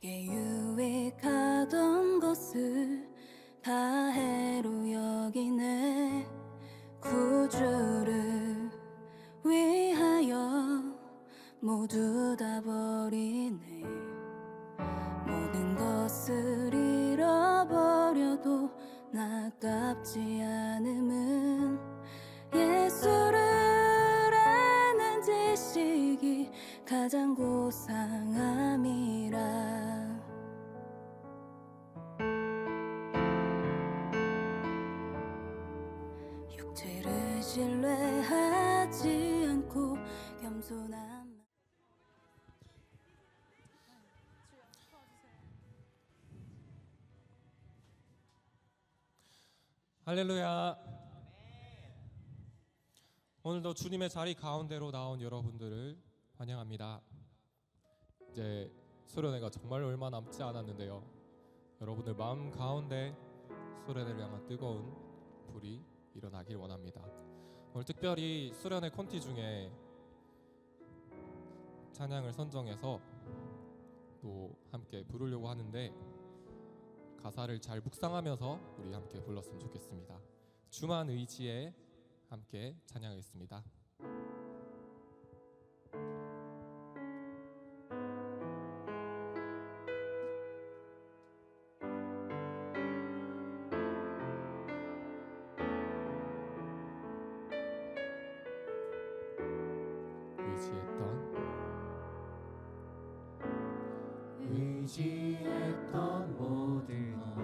내게 유익하던 것을 다 해로 여기네. 구주를 위하여 모두 다 버리네. 모든 것을 잃어버려도 아깝지 않음은 예수를 아는 지식이 가장 고상함이라. 육체를 신뢰하지 않고 겸손한 할렐루야. 오늘도 주님의 자리 가운데로 나온 여러분들을 환영합니다. 이제 수련회가 정말 얼마 남지 않았는데요, 여러분들 마음 가운데 수련회를 향한 뜨거운 불이 일어나길 원합니다. 오늘 특별히 수련회 콘티 중에 찬양을 선정해서 또 함께 부르려고 하는데, 가사를 잘 묵상하면서 우리 함께 불렀으면 좋겠습니다. 주만 의지에 함께 찬양하겠습니다. 의지했던 모든 것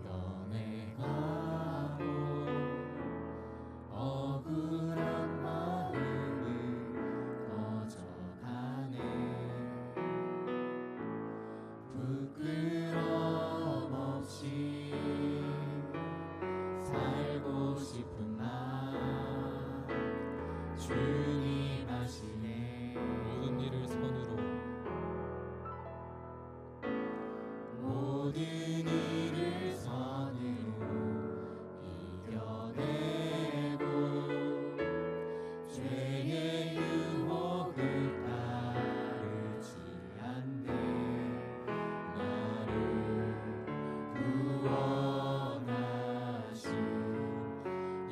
변해가고 억울한 마음은 꺼져가네. 부끄럼 없이 살고 싶은 맘 주님 아시네. 모든 일을 선으로 모든 일을 선으로 이겨내고 죄의 유혹을 따르지 않네. 나를 구원하신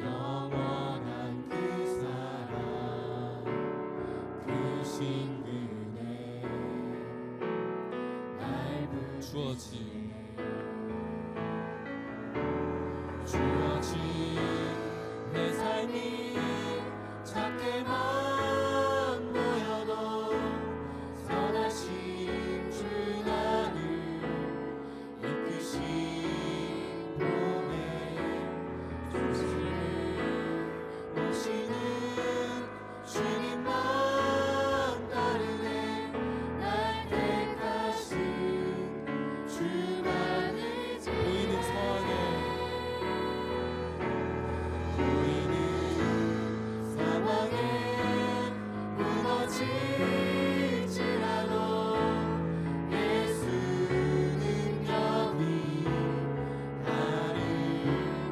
영원한 그 사랑, 그 신분에 날 주어진 내 삶이 작게만 보여도 선하신 주 나를 이끄신 봄에 조심을 오시는 주님만 따르네. 날 택하신 주만 의지. 보이는 상황에 무너질지라도 예수는 여기 나를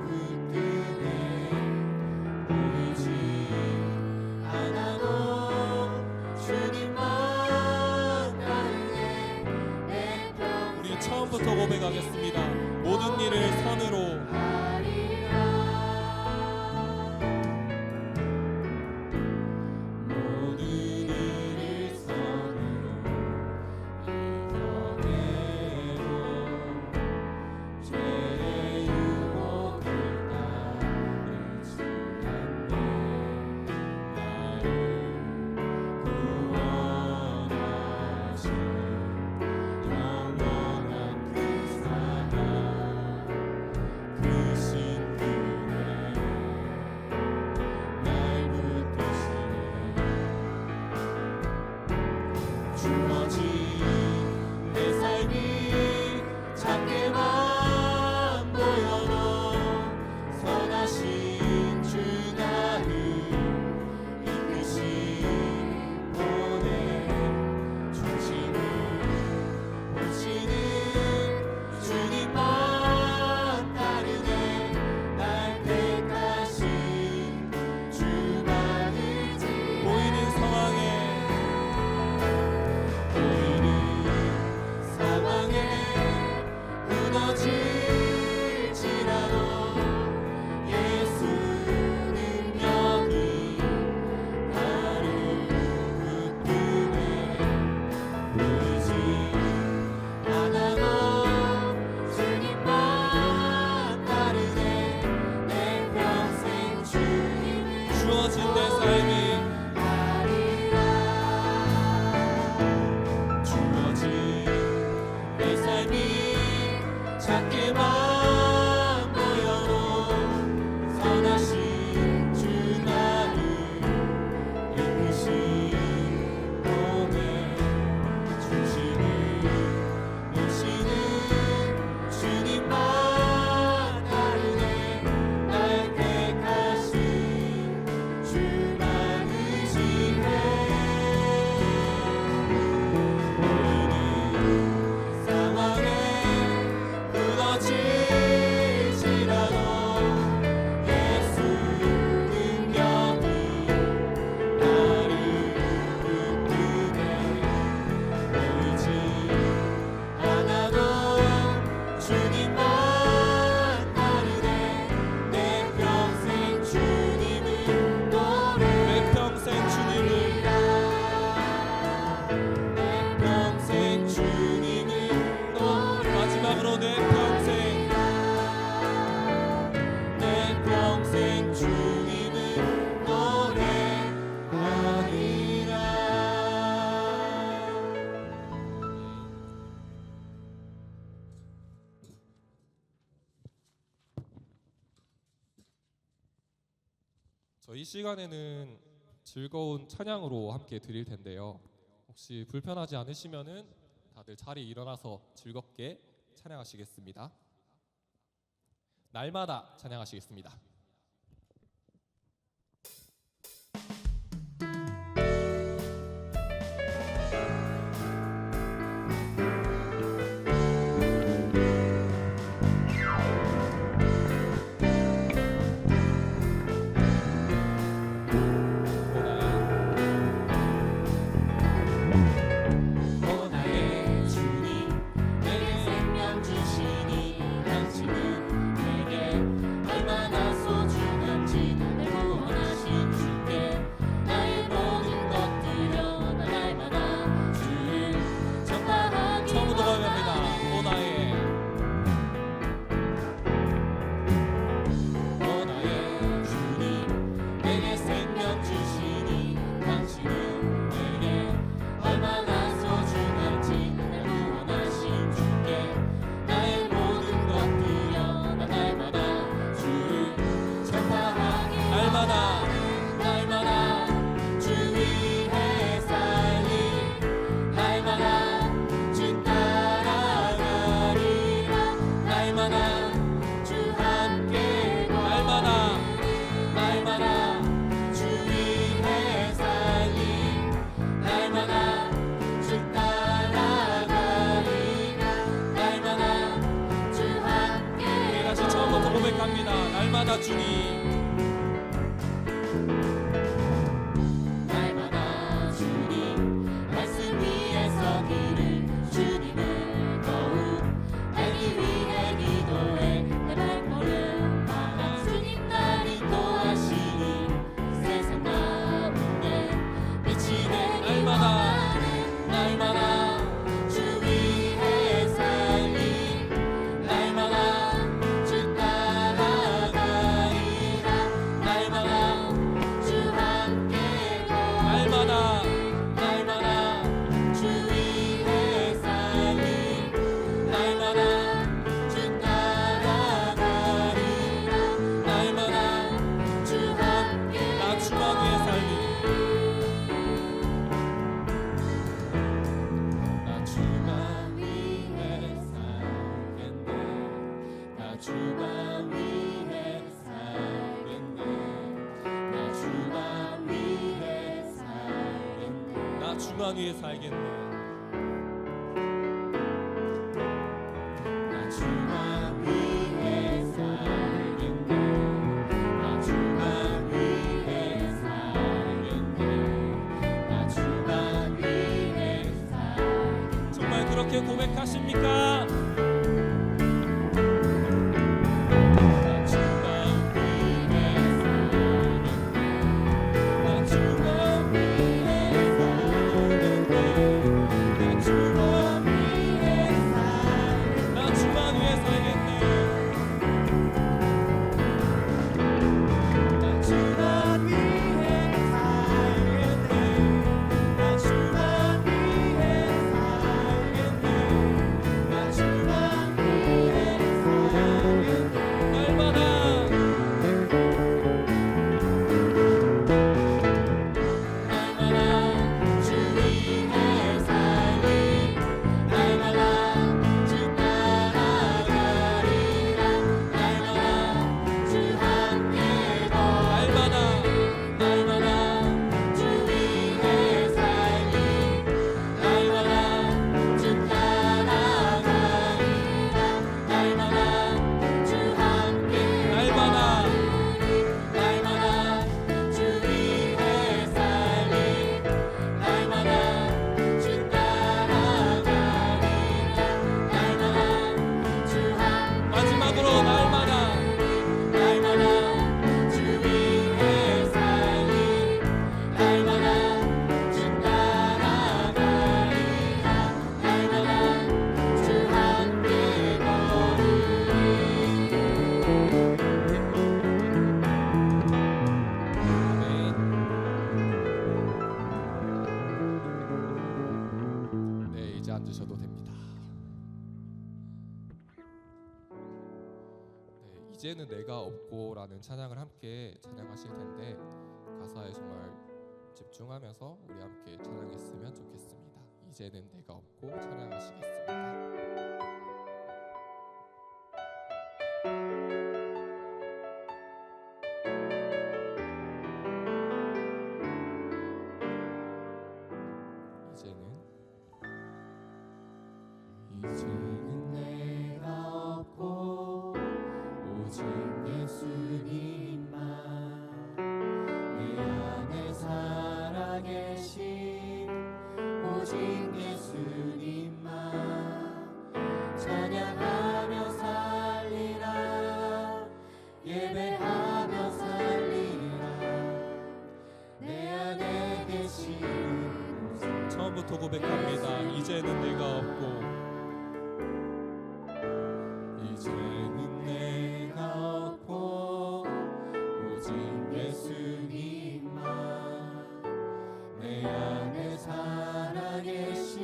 붙드네. 보이지 않아도 주님만 따르네. 내 평생 우리 처음부터 고백하겠습니다. 모든 일을 선으로 내 삶이 작게만 보여도 선하신 주 나를 이끄신 보내 중심을 보시는 주님만 따르네. 날 택하신 주만 의지. 보이는 상황에 이 시간에는 즐거운 찬양으로 함께 드릴 텐데요. 혹시 불편하지 않으시면은 다들 자리 일어나서 즐겁게 찬양하시겠습니다. 날마다 찬양하시겠습니다. 날마다 주님 날마다 주님 말씀 위에 서기를 주님을 더욱 알기 위해 기도해 내 발걸음 마다 주님 날 인도하시니 세상 가운데 빛이 되기 원하는 날마다 주 위에 살리 날마다 주 따라가리라 날마다 주 함께 날마다 주 위에 살리 날마다 주 따라가리라 날마다 주 함께 나 주만 위에 살리 나 주만 위해 살겠네 나 주만 위해 살겠네 나 주만 위해 살겠네 나 주만 위에 살겠네 나 주만 위해 살겠네 나 주만 위해 살겠네 나 주만 위해 살겠네 정말 그렇게 고백하십니까? 나 주만 위해 살겠네 나 주만 위해 살겠네 나 주만 위해 살겠네 나 주만 위에 살겠네 나 주만 위해 살겠네 나 주만 위해 살겠네 나 주만 위해 살겠네 날마다 날마다 주 위해 살리 날마다 주 따라가리라 날마다 주 함께 날마다 날마다 주 위해 살리 날마다 주 따라가리라 날마다 주 함께 날마다 날마다 주 위해 살리 날마다 주 따라가리라 날마다 주 함께 마지막으로 날마다 날마다 주 위해 살리 날마다 주 따라가리라 날마다 주 함께 네, 이제 앉으셔도 됩니다. 네, 이제는 내가 없고라는 찬양을 함께 찬양하실 텐데 가사에 정말 집중하면서 우리 함께 찬양했으면 좋겠습니다. 이제는 내가 없고 찬양하시겠습니다. 이제는 내가 없고 오직 예수님만 내 안에 살아계신 오직 예수님만 찬양하며 살리라 예배하며 살리라 내 안에 계신 처음부터 고백합니다. 이제는 내가 없고 이제는 내가 없고 오직 예수님만 내 안에 살아계신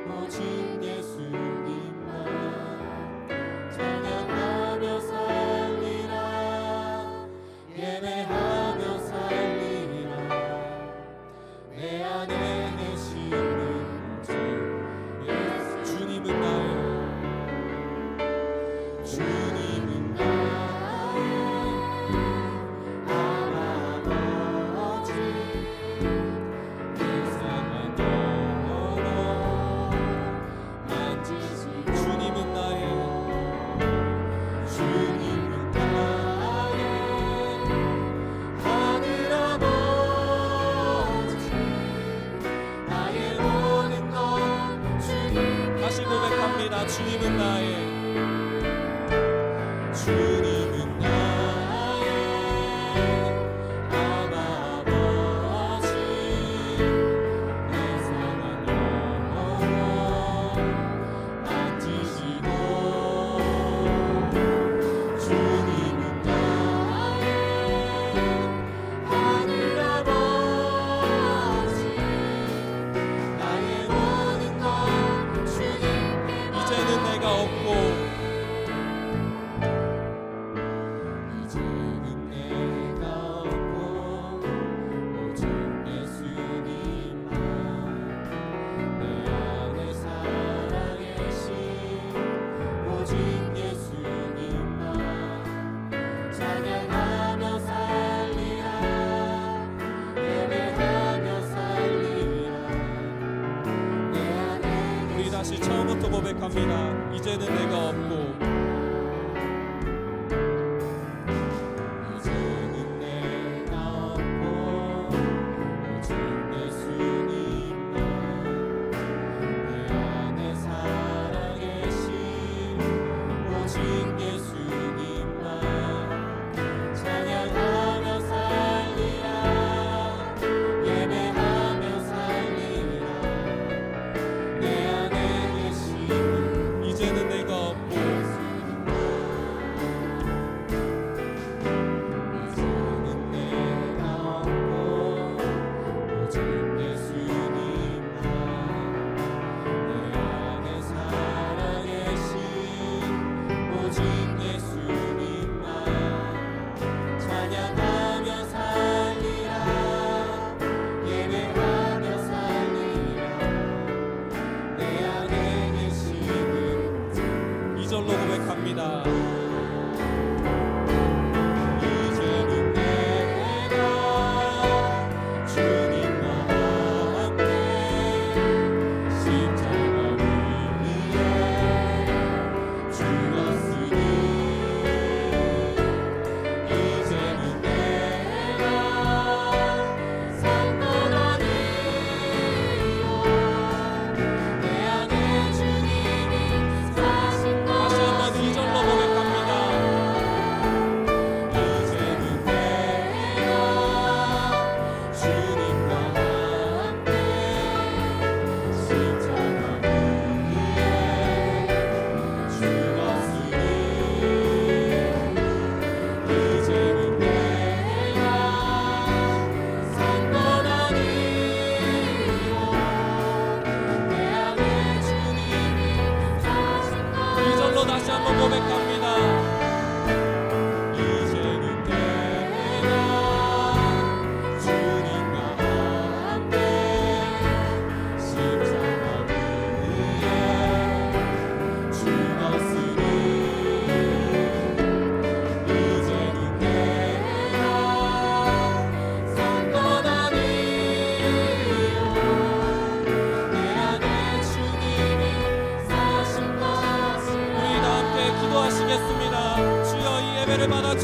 오직 예수님만 찬양하며 살리라 예배하며 살리라 내 안에 계시는 주 예수 주님은 나의 주님은 나의 아버지 세상을 넘어 만지시 주님은 나의 주님은 나의 하늘 아버지 나의 모든 것 주님 다시 고백합니다. 주님은 나의 주님은 나의 아버지 내 삶을 넘어 만지시고 주님은 나의 하늘 아버지 나의 모든 것 주님께 이제는 내가 없고 이제는 내가 없고 오직 예수님만 내 안에 살아계신 오직 예수님만 찬양하며 살리라 예배하며 살리라 내 안에 우리 다시 처음부터 고백합니다. 이제는 내가 없고 이제는 내가 없고 오직 예수님만 내 안에 살아계신 오직 예수님만 찬양하며 살리라 예배하며 살리라 내 안에 계시는 이제는 내가 없고 이제는 내가 없고 오직 예수님만 내 안에 살아계신 오직 예수님만 찬양하며 살리라 예배하며 살리라 내 안에 계시는 이절로 고백합니다. 이제는 내가 주님과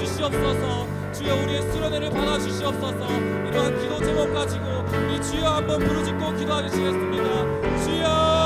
주시옵소서. 주여 우리의 수련회를 받아주시옵소서. 이러한 기도 제목 가지고 우리 주여 한번 부르짖고 기도하시겠습니다. 주여.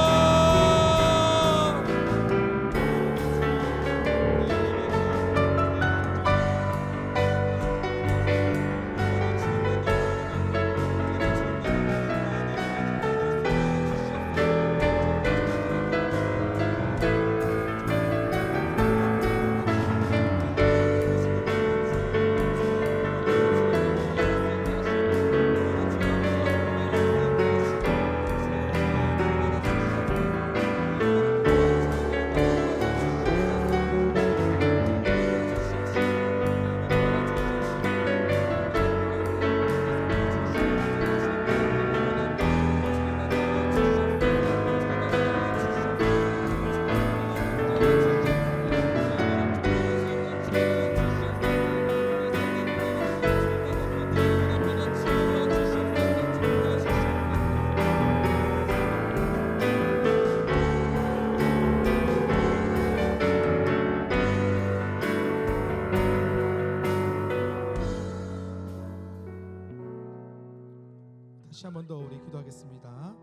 다시 한 번 더 우리 기도하겠습니다.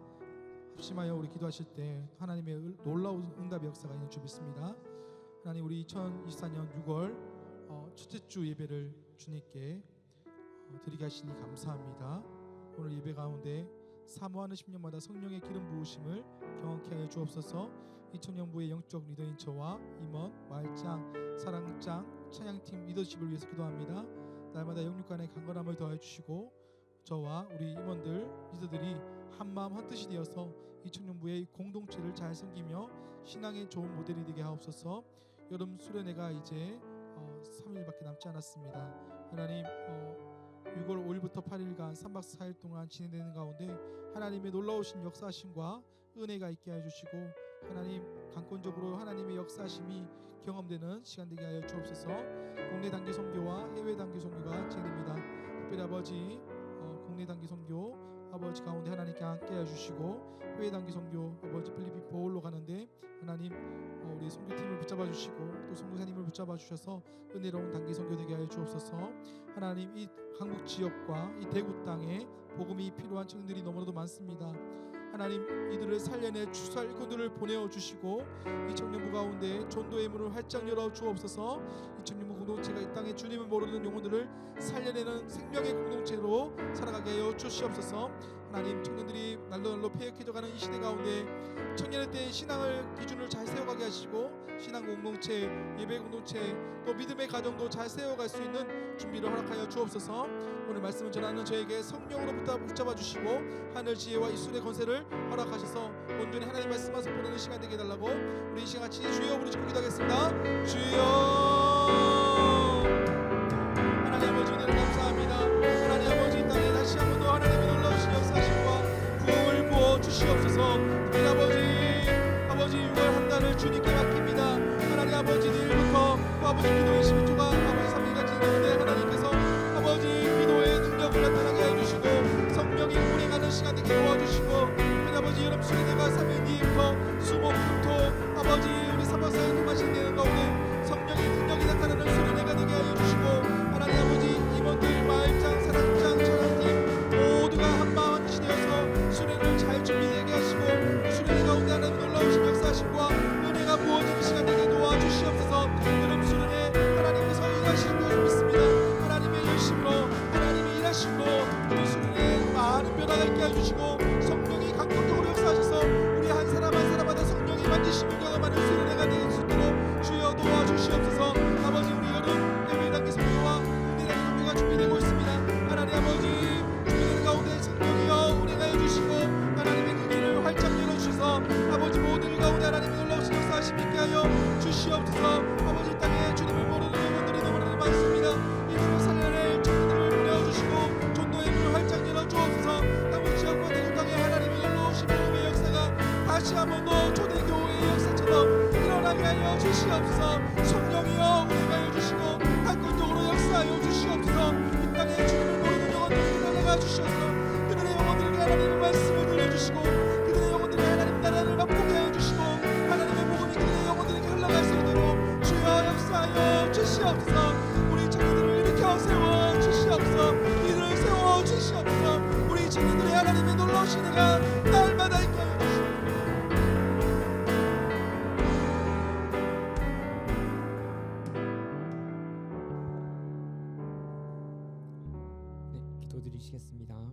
합심하여 우리 기도하실 때 하나님의 놀라운 응답의 역사가 있는 줄 믿습니다. 하나님, 우리 2024년 6월 첫째 주 예배를 주님께 드리게 하시니 감사합니다. 오늘 예배 가운데 사모하는 10년마다 성령의 기름 부으심을 경험케 하여 주옵소서. 2000년부의 영적 리더인 저와 임원, 마을장, 사랑장, 찬양팀 리더십을 위해서 기도합니다. 날마다 영육간의 강건함을 더해 주시고 저와 우리 임원들, 리더들이 한마음 한뜻이 되어서 2000년부의 공동체를 잘 섬기며 신앙의 좋은 모델이 되게 하옵소서. 여름 수련회가 이제 3일밖에 남지 않았습니다. 하나님, 6월 5일부터 8일간 3박 4일 동안 진행되는 가운데 하나님의 놀라우신 역사하심과 은혜가 있게 해주시고 하나님, 강권적으로 하나님의 역사하심이 경험되는 시간 되게 하여 주옵소서. 국내 단기 선교와 해외 단기 선교가 진행됩니다. 특별히 아버지, 국내 단기 선교 아버지 가운데 하나님께 함께 해주시고, 해외 단기 선교 아버지 필리핀 보홀로 가는데 하나님 우리 선교팀을 붙잡아 주시고 또 선교사님을 붙잡아 주셔서 은혜로운 단기 선교 되게 하여 주옵소서. 하나님, 이 한국 지역과 이 대구 땅에 복음이 필요한 청년들이 너무나도 많습니다. 하나님, 이들을 살려내 주사 일꾼들을 보내어 주시고 이 청년부 가운데 전도의 문을 활짝 열어 주옵소서. 이 청년부 공동체가 이 땅에 주님을 모르는 영혼들을 살려내는 생명의 공동체로 살아가게 하여 주시옵소서. 하나님, 청년들이 날로 폐역해져가는 이 시대 가운데 청년의 때의 신앙을 기준을 잘 세워가게 하시고 신앙 공동체, 예배 공동체, 또 믿음의 가정도 잘 세워갈 수 있는 준비를 허락하여 주옵소서. 오늘 말씀을 전하는 저에게 성령으로부터 붙잡아 주시고 하늘 지혜와 이술의 권세를 허락하셔서 온전히 하나님 말씀만 선포하는 시간 되게 해달라고 우리 이 시간 같이 주여 부르짖고 기도하겠습니다. 주여. 하나님 아버지, 은혜를 감사합니다. 하나님 아버지, 이 땅에 다시 한 번 더 하나님의 놀라우신 역사하심과 부흥을 부어 주시옵소서. 특별히 아버지 6월 한 달을 주님께 맡깁니다. 하나님 아버지, 내일부터 아버지 기도의 12조가 아버지 3일간 진행되는데 하나님께서 아버지 기도의 능력을 나타나게 해주시고 성령이 운행하는 시간 되게 도와주시고, 특별히 아버지 여름 수련회가 3일 뒤부터 수목금토 아버지 우리 3박 4일 동안 진행되는 가운데 성령의 능력이 나타나는 수련회가 되게 해주시고 하나님 아버지 임원들, 마을장, 사랑장, 찬양팀 모두가 한마음 한뜻이 되어서 수련회를 잘 준비되게 하시고 그 수련회 가운데 하나님 놀라우신 역사하심과 은혜가 부어지는 시간 되게 도와주시옵소서. 여름 수련회 하나님께서 일하시는 것을 믿습니다. 하나님의 열심으로 하나님의 일하심으로 우리 수련회에 많은 변화가 있게 해주시고 성령이 강력적으로 역사하셔서 우리 한 사람 한 사람마다 성령이 만지심을 경험하는 수련회가 될 수 있도록 주여 도와주시옵소서. 아버지, 우리 여름 예배 단기 선교와 국내 단기 선교가 준비되고 있습니다. 하나님 아버지, 준비되는 가운데 성령이여 은혜가 해주시고 하나님의 눈을 활짝 열어주셔서 아버지 모든 가운데 하나님의 놀라우신 역사하심 있게 하여 주시옵소서. 아버지, 땅에 주님을 모르는 영혼들이 너무나 많습니다. 이들을 살려낼 청년들을 보내어주시고 전도의 문을 활짝 열어주옵소서. 남은 지역과 대구 땅에 하나님의 놀라우신 복음의 역사가 다시 한번 더 초대교회의 역사처럼 일어나게 하여 주시옵소서. 성령이여 은혜가 해주시고 한권적으로 역사하여 주시옵소서. 이 땅에 주님을 모르는 영혼들을 살려가 주시옵소서. 그들의 영혼들에게 하나님의 말씀을 들려주시고 그들의 영혼들에게 하나님 나라를 맛보게 하여 주시고 하나님의 복음이 그들의 영혼들에게 흘러갈 수 있도록 주여 역사하여 주시옵소서. 우리 청년들 놀라우신 은혜가 날마다 있게 하여 주시옵소서. 네, 기도드리시겠습니다.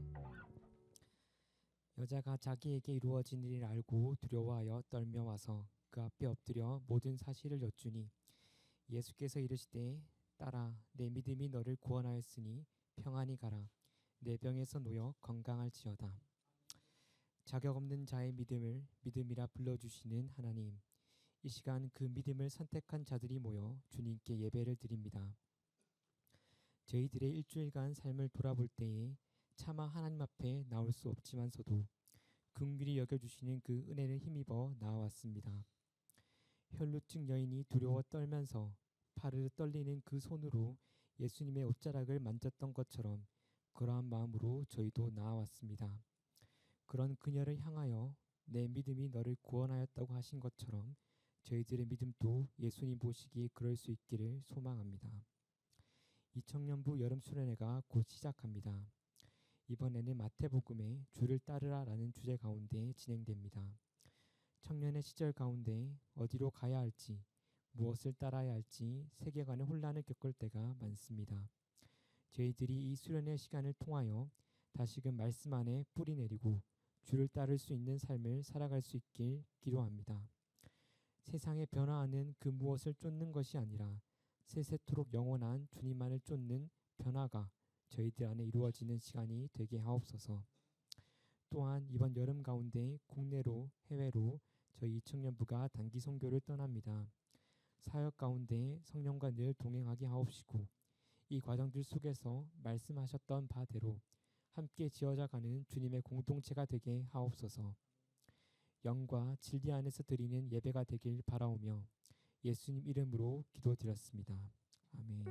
여자가 자기에게 이루어진 일을 알고 두려워하여 떨며 와서 그 앞에 엎드려 모든 사실을 여쭈니 예수께서 이르시되 딸아 내 믿음이 너를 구원하였으니 평안히 가라 내 병에서 놓여 건강할지어다. 자격 없는 자의 믿음을 믿음이라 불러주시는 하나님, 이 시간 그 믿음을 선택한 자들이 모여 주님께 예배를 드립니다. 저희들의 일주일간 삶을 돌아볼 때에 차마 하나님 앞에 나올 수 없지만서도 긍휼히 여겨주시는 그 은혜를 힘입어 나아왔습니다. 혈루증 여인이 두려워 떨면서 파르르 떨리는 그 손으로 예수님의 옷자락을 만졌던 것처럼 그러한 마음으로 저희도 나아왔습니다. 그런 그녀를 향하여 내 믿음이 너를 구원하였다고 하신 것처럼 저희들의 믿음도 예수님 보시기에 그럴 수 있기를 소망합니다. 2000년부 여름 수련회가 곧 시작합니다. 이번에는 마태복음의 주를 따르라라는 주제 가운데 진행됩니다. 청년의 시절 가운데 어디로 가야 할지, 무엇을 따라야 할지 세계관의 혼란을 겪을 때가 많습니다. 저희들이 이 수련회 시간을 통하여 다시금 말씀 안에 뿌리 내리고 주를 따를 수 있는 삶을 살아갈 수 있길 기도합니다. 세상에 변화하는 그 무엇을 쫓는 것이 아니라 세세토록 영원한 주님만을 쫓는 변화가 저희들 안에 이루어지는 시간이 되게 하옵소서. 또한 이번 여름 가운데 국내로 해외로 저희 청년부가 단기 선교를 떠납니다. 사역 가운데 성령과 늘 동행하게 하옵시고 이 과정들 속에서 말씀하셨던 바대로 함께 지어져가는 주님의 공동체가 되게 하옵소서. 영과 진리 안에서 드리는 예배가 되길 바라오며 예수님 이름으로 기도드렸습니다. 아멘.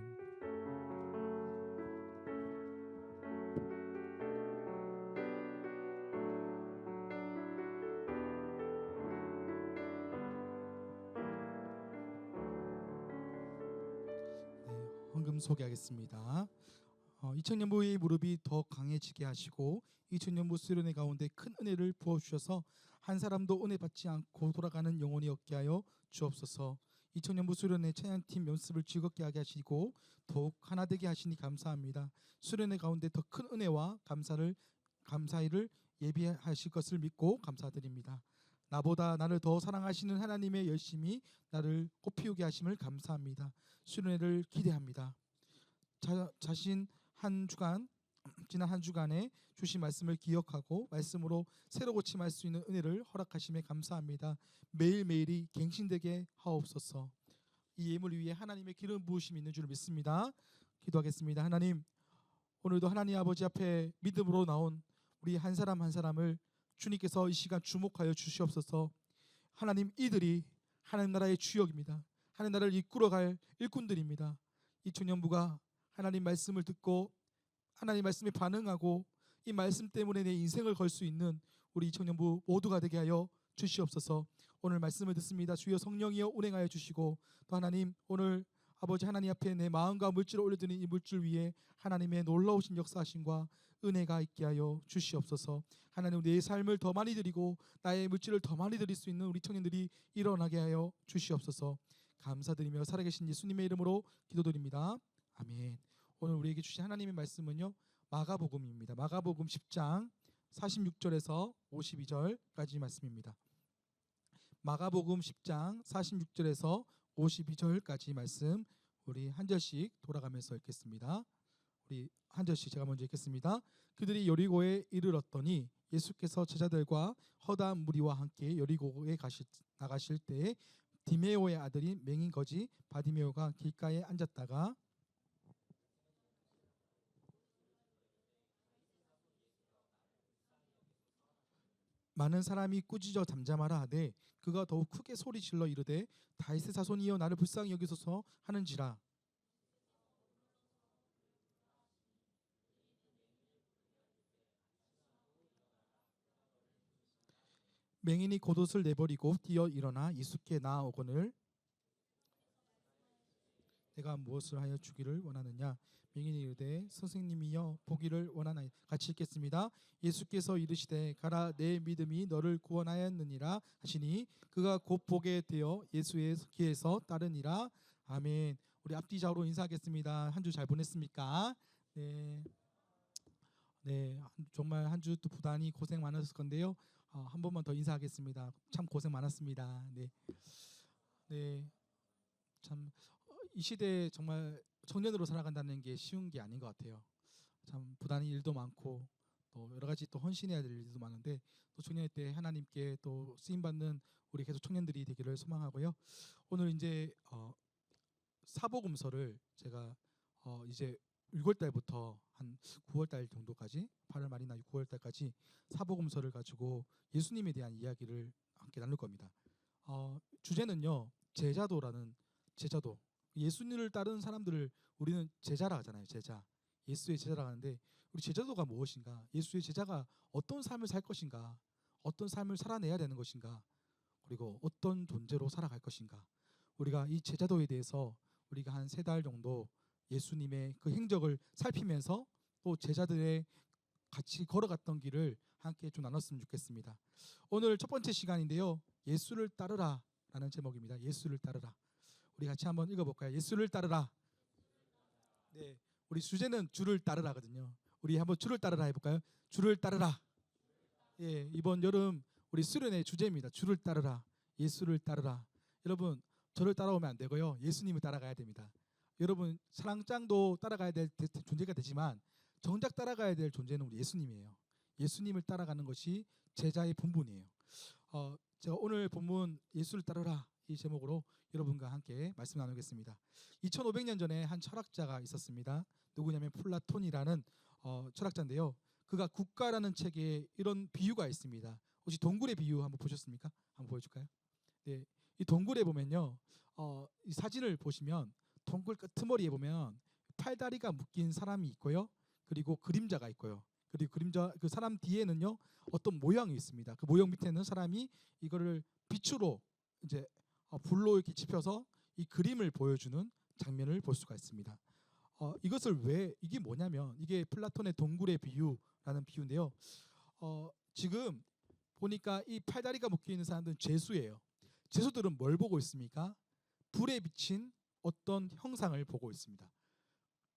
헌금 소개하겠습니다. 2000년부의 무릎이 더 강해지게 하시고 2000년부 수련회 가운데 큰 은혜를 부어주셔서 한 사람도 은혜 받지 않고 돌아가는 영혼이 없게 하여 주옵소서. 2000년부 수련회 찬양팀 연습을 즐겁게 하게 하시고 더욱 하나 되게 하시니 감사합니다. 수련회 가운데 더 큰 은혜와 감사일을 예비하실 것을 믿고 감사드립니다. 나보다 나를 더 사랑하시는 하나님의 열심히 나를 꽃피우게 하심을 감사합니다. 수련회를 기대합니다. 자신 한 주간 지난 한 주간에 주신 말씀을 기억하고 말씀으로 새로 고침할 수 있는 은혜를 허락하심에 감사합니다. 매일매일이 갱신되게 하옵소서. 이 예물을 위해 하나님의 기름 부으심이 있는 줄 믿습니다. 기도하겠습니다. 하나님, 오늘도 하나님 아버지 앞에 믿음으로 나온 우리 한 사람 한 사람을 주님께서 이 시간 주목하여 주시옵소서. 하나님, 이들이 하나님 나라의 주역입니다. 하나님 나라를 이끌어갈 일꾼들입니다. 이 청년부가 하나님 말씀을 듣고 하나님 말씀에 반응하고 이 말씀 때문에 내 인생을 걸 수 있는 우리 이 청년부 모두가 되게 하여 주시옵소서. 오늘 말씀을 듣습니다. 주여 성령이여 운행하여 주시고 또 하나님 오늘 아버지 하나님 앞에 내 마음과 물질을 올려드리는 이 물질 위에 하나님의 놀라우신 역사하심과 은혜가 있게 하여 주시옵소서. 하나님 내 삶을 더 많이 드리고 나의 물질을 더 많이 드릴 수 있는 우리 청년들이 일어나게 하여 주시옵소서. 감사드리며 살아계신 예수님의 이름으로 기도드립니다. 아멘. 오늘 우리에게 주신 하나님의 말씀은요, 마가복음입니다. 마가복음 10장 46절에서 52절까지 말씀입니다. 마가복음 10장 46절에서 52절까지 말씀 우리 한 절씩 돌아가면서 읽겠습니다. 우리 한 절씩 제가 먼저 읽겠습니다. 그들이 여리고에 이르렀더니 예수께서 제자들과 허다한 무리와 함께 여리고에 나가실 때에 디메오의 아들인 맹인 거지 바디메오가 길가에 앉았다가 많은 사람이 꾸짖어 잠잠하라 하되 그가 더욱 크게 소리질러 이르되 다윗의 자손이여 나를 불쌍히 여기소서 하는지라. 맹인이 겉옷을 내버리고 뛰어 일어나 예수께 나아오거늘 내가 무엇을 하여 주기를 원하느냐. 맹인이 이르되 선생님이여 보기를 원하나이다. 같이 읽겠습니다. 예수께서 이르시되 가라 내 믿음이 너를 구원하였느니라 하시니 그가 곧 보게 되어 예수의 길에서 따르니라. 아멘. 우리 앞뒤 좌우로 인사하겠습니다. 한 주 잘 보냈습니까? 네. 네, 정말 한 주 또 부단히 고생 많으셨을 건데요. 한 번만 더 인사하겠습니다. 참 고생 많았습니다. 네, 네, 참 이 시대에 정말 청년으로 살아간다는 게 쉬운 게 아닌 것 같아요. 참 부단히 일도 많고 또 여러 가지 또 헌신해야 될 일도 많은데 또 청년일 때 하나님께 또 쓰임 받는 우리 계속 청년들이 되기를 소망하고요. 오늘 이제 사복음서를 제가 이제 6월 달부터 한 9월 달 정도까지 8월 말이나 9월 달까지 사복음서를 가지고 예수님에 대한 이야기를 함께 나눌 겁니다. 주제는요. 제자도라는 제자도. 예수님을 따르는 사람들을 우리는 제자라 하잖아요. 제자. 예수의 제자라 하는데 우리 제자도가 무엇인가? 예수의 제자가 어떤 삶을 살 것인가? 어떤 삶을 살아내야 되는 것인가? 그리고 어떤 존재로 살아갈 것인가? 우리가 이 제자도에 대해서 우리가 한 3달 정도 예수님의 그 행적을 살피면서 또 제자들의 같이 걸어갔던 길을 함께 좀 나눴으면 좋겠습니다. 오늘 첫 번째 시간인데요. 예수를 따르라 라는 제목입니다. 예수를 따르라. 우리 같이 한번 읽어볼까요? 예수를 따르라. 네, 우리 주제는 주를 따르라거든요. 우리 한번 주를 따르라 해볼까요? 주를 따르라. 예, 이번 여름 우리 수련의 주제입니다. 주를 따르라. 예수를 따르라. 여러분 저를 따라오면 안 되고요. 예수님을 따라가야 됩니다. 여러분 사랑장도 따라가야 될 존재가 되지만 정작 따라가야 될 존재는 우리 예수님이에요. 예수님을 따라가는 것이 제자의 본분이에요. 제가 오늘 본문 예수를 따르라 이 제목으로 여러분과 함께 말씀 나누겠습니다. 2500년 전에 한 철학자가 있었습니다. 누구냐면 플라톤이라는 철학자인데요. 그가 국가라는 책에 이런 비유가 있습니다. 혹시 동굴의 비유 한번 보셨습니까? 한번 보여줄까요? 네, 이 동굴에 보면요, 이 사진을 보시면 동굴 끄트머리에 보면 팔다리가 묶인 사람이 있고요. 그리고 그림자가 있고요. 그리고 그림자 그 사람 뒤에는요 어떤 모양이 있습니다. 그 모양 밑에는 사람이 이거를 빛으로 이제 불로 이렇게 지펴서 이 그림을 보여주는 장면을 볼 수가 있습니다. 이것을 왜 이게 뭐냐면 이게 플라톤의 동굴의 비유라는 비유인데요. 지금 보니까 이 팔다리가 묶여 있는 사람들은 죄수예요. 죄수들은 뭘 보고 있습니까? 불에 비친 어떤 형상을 보고 있습니다.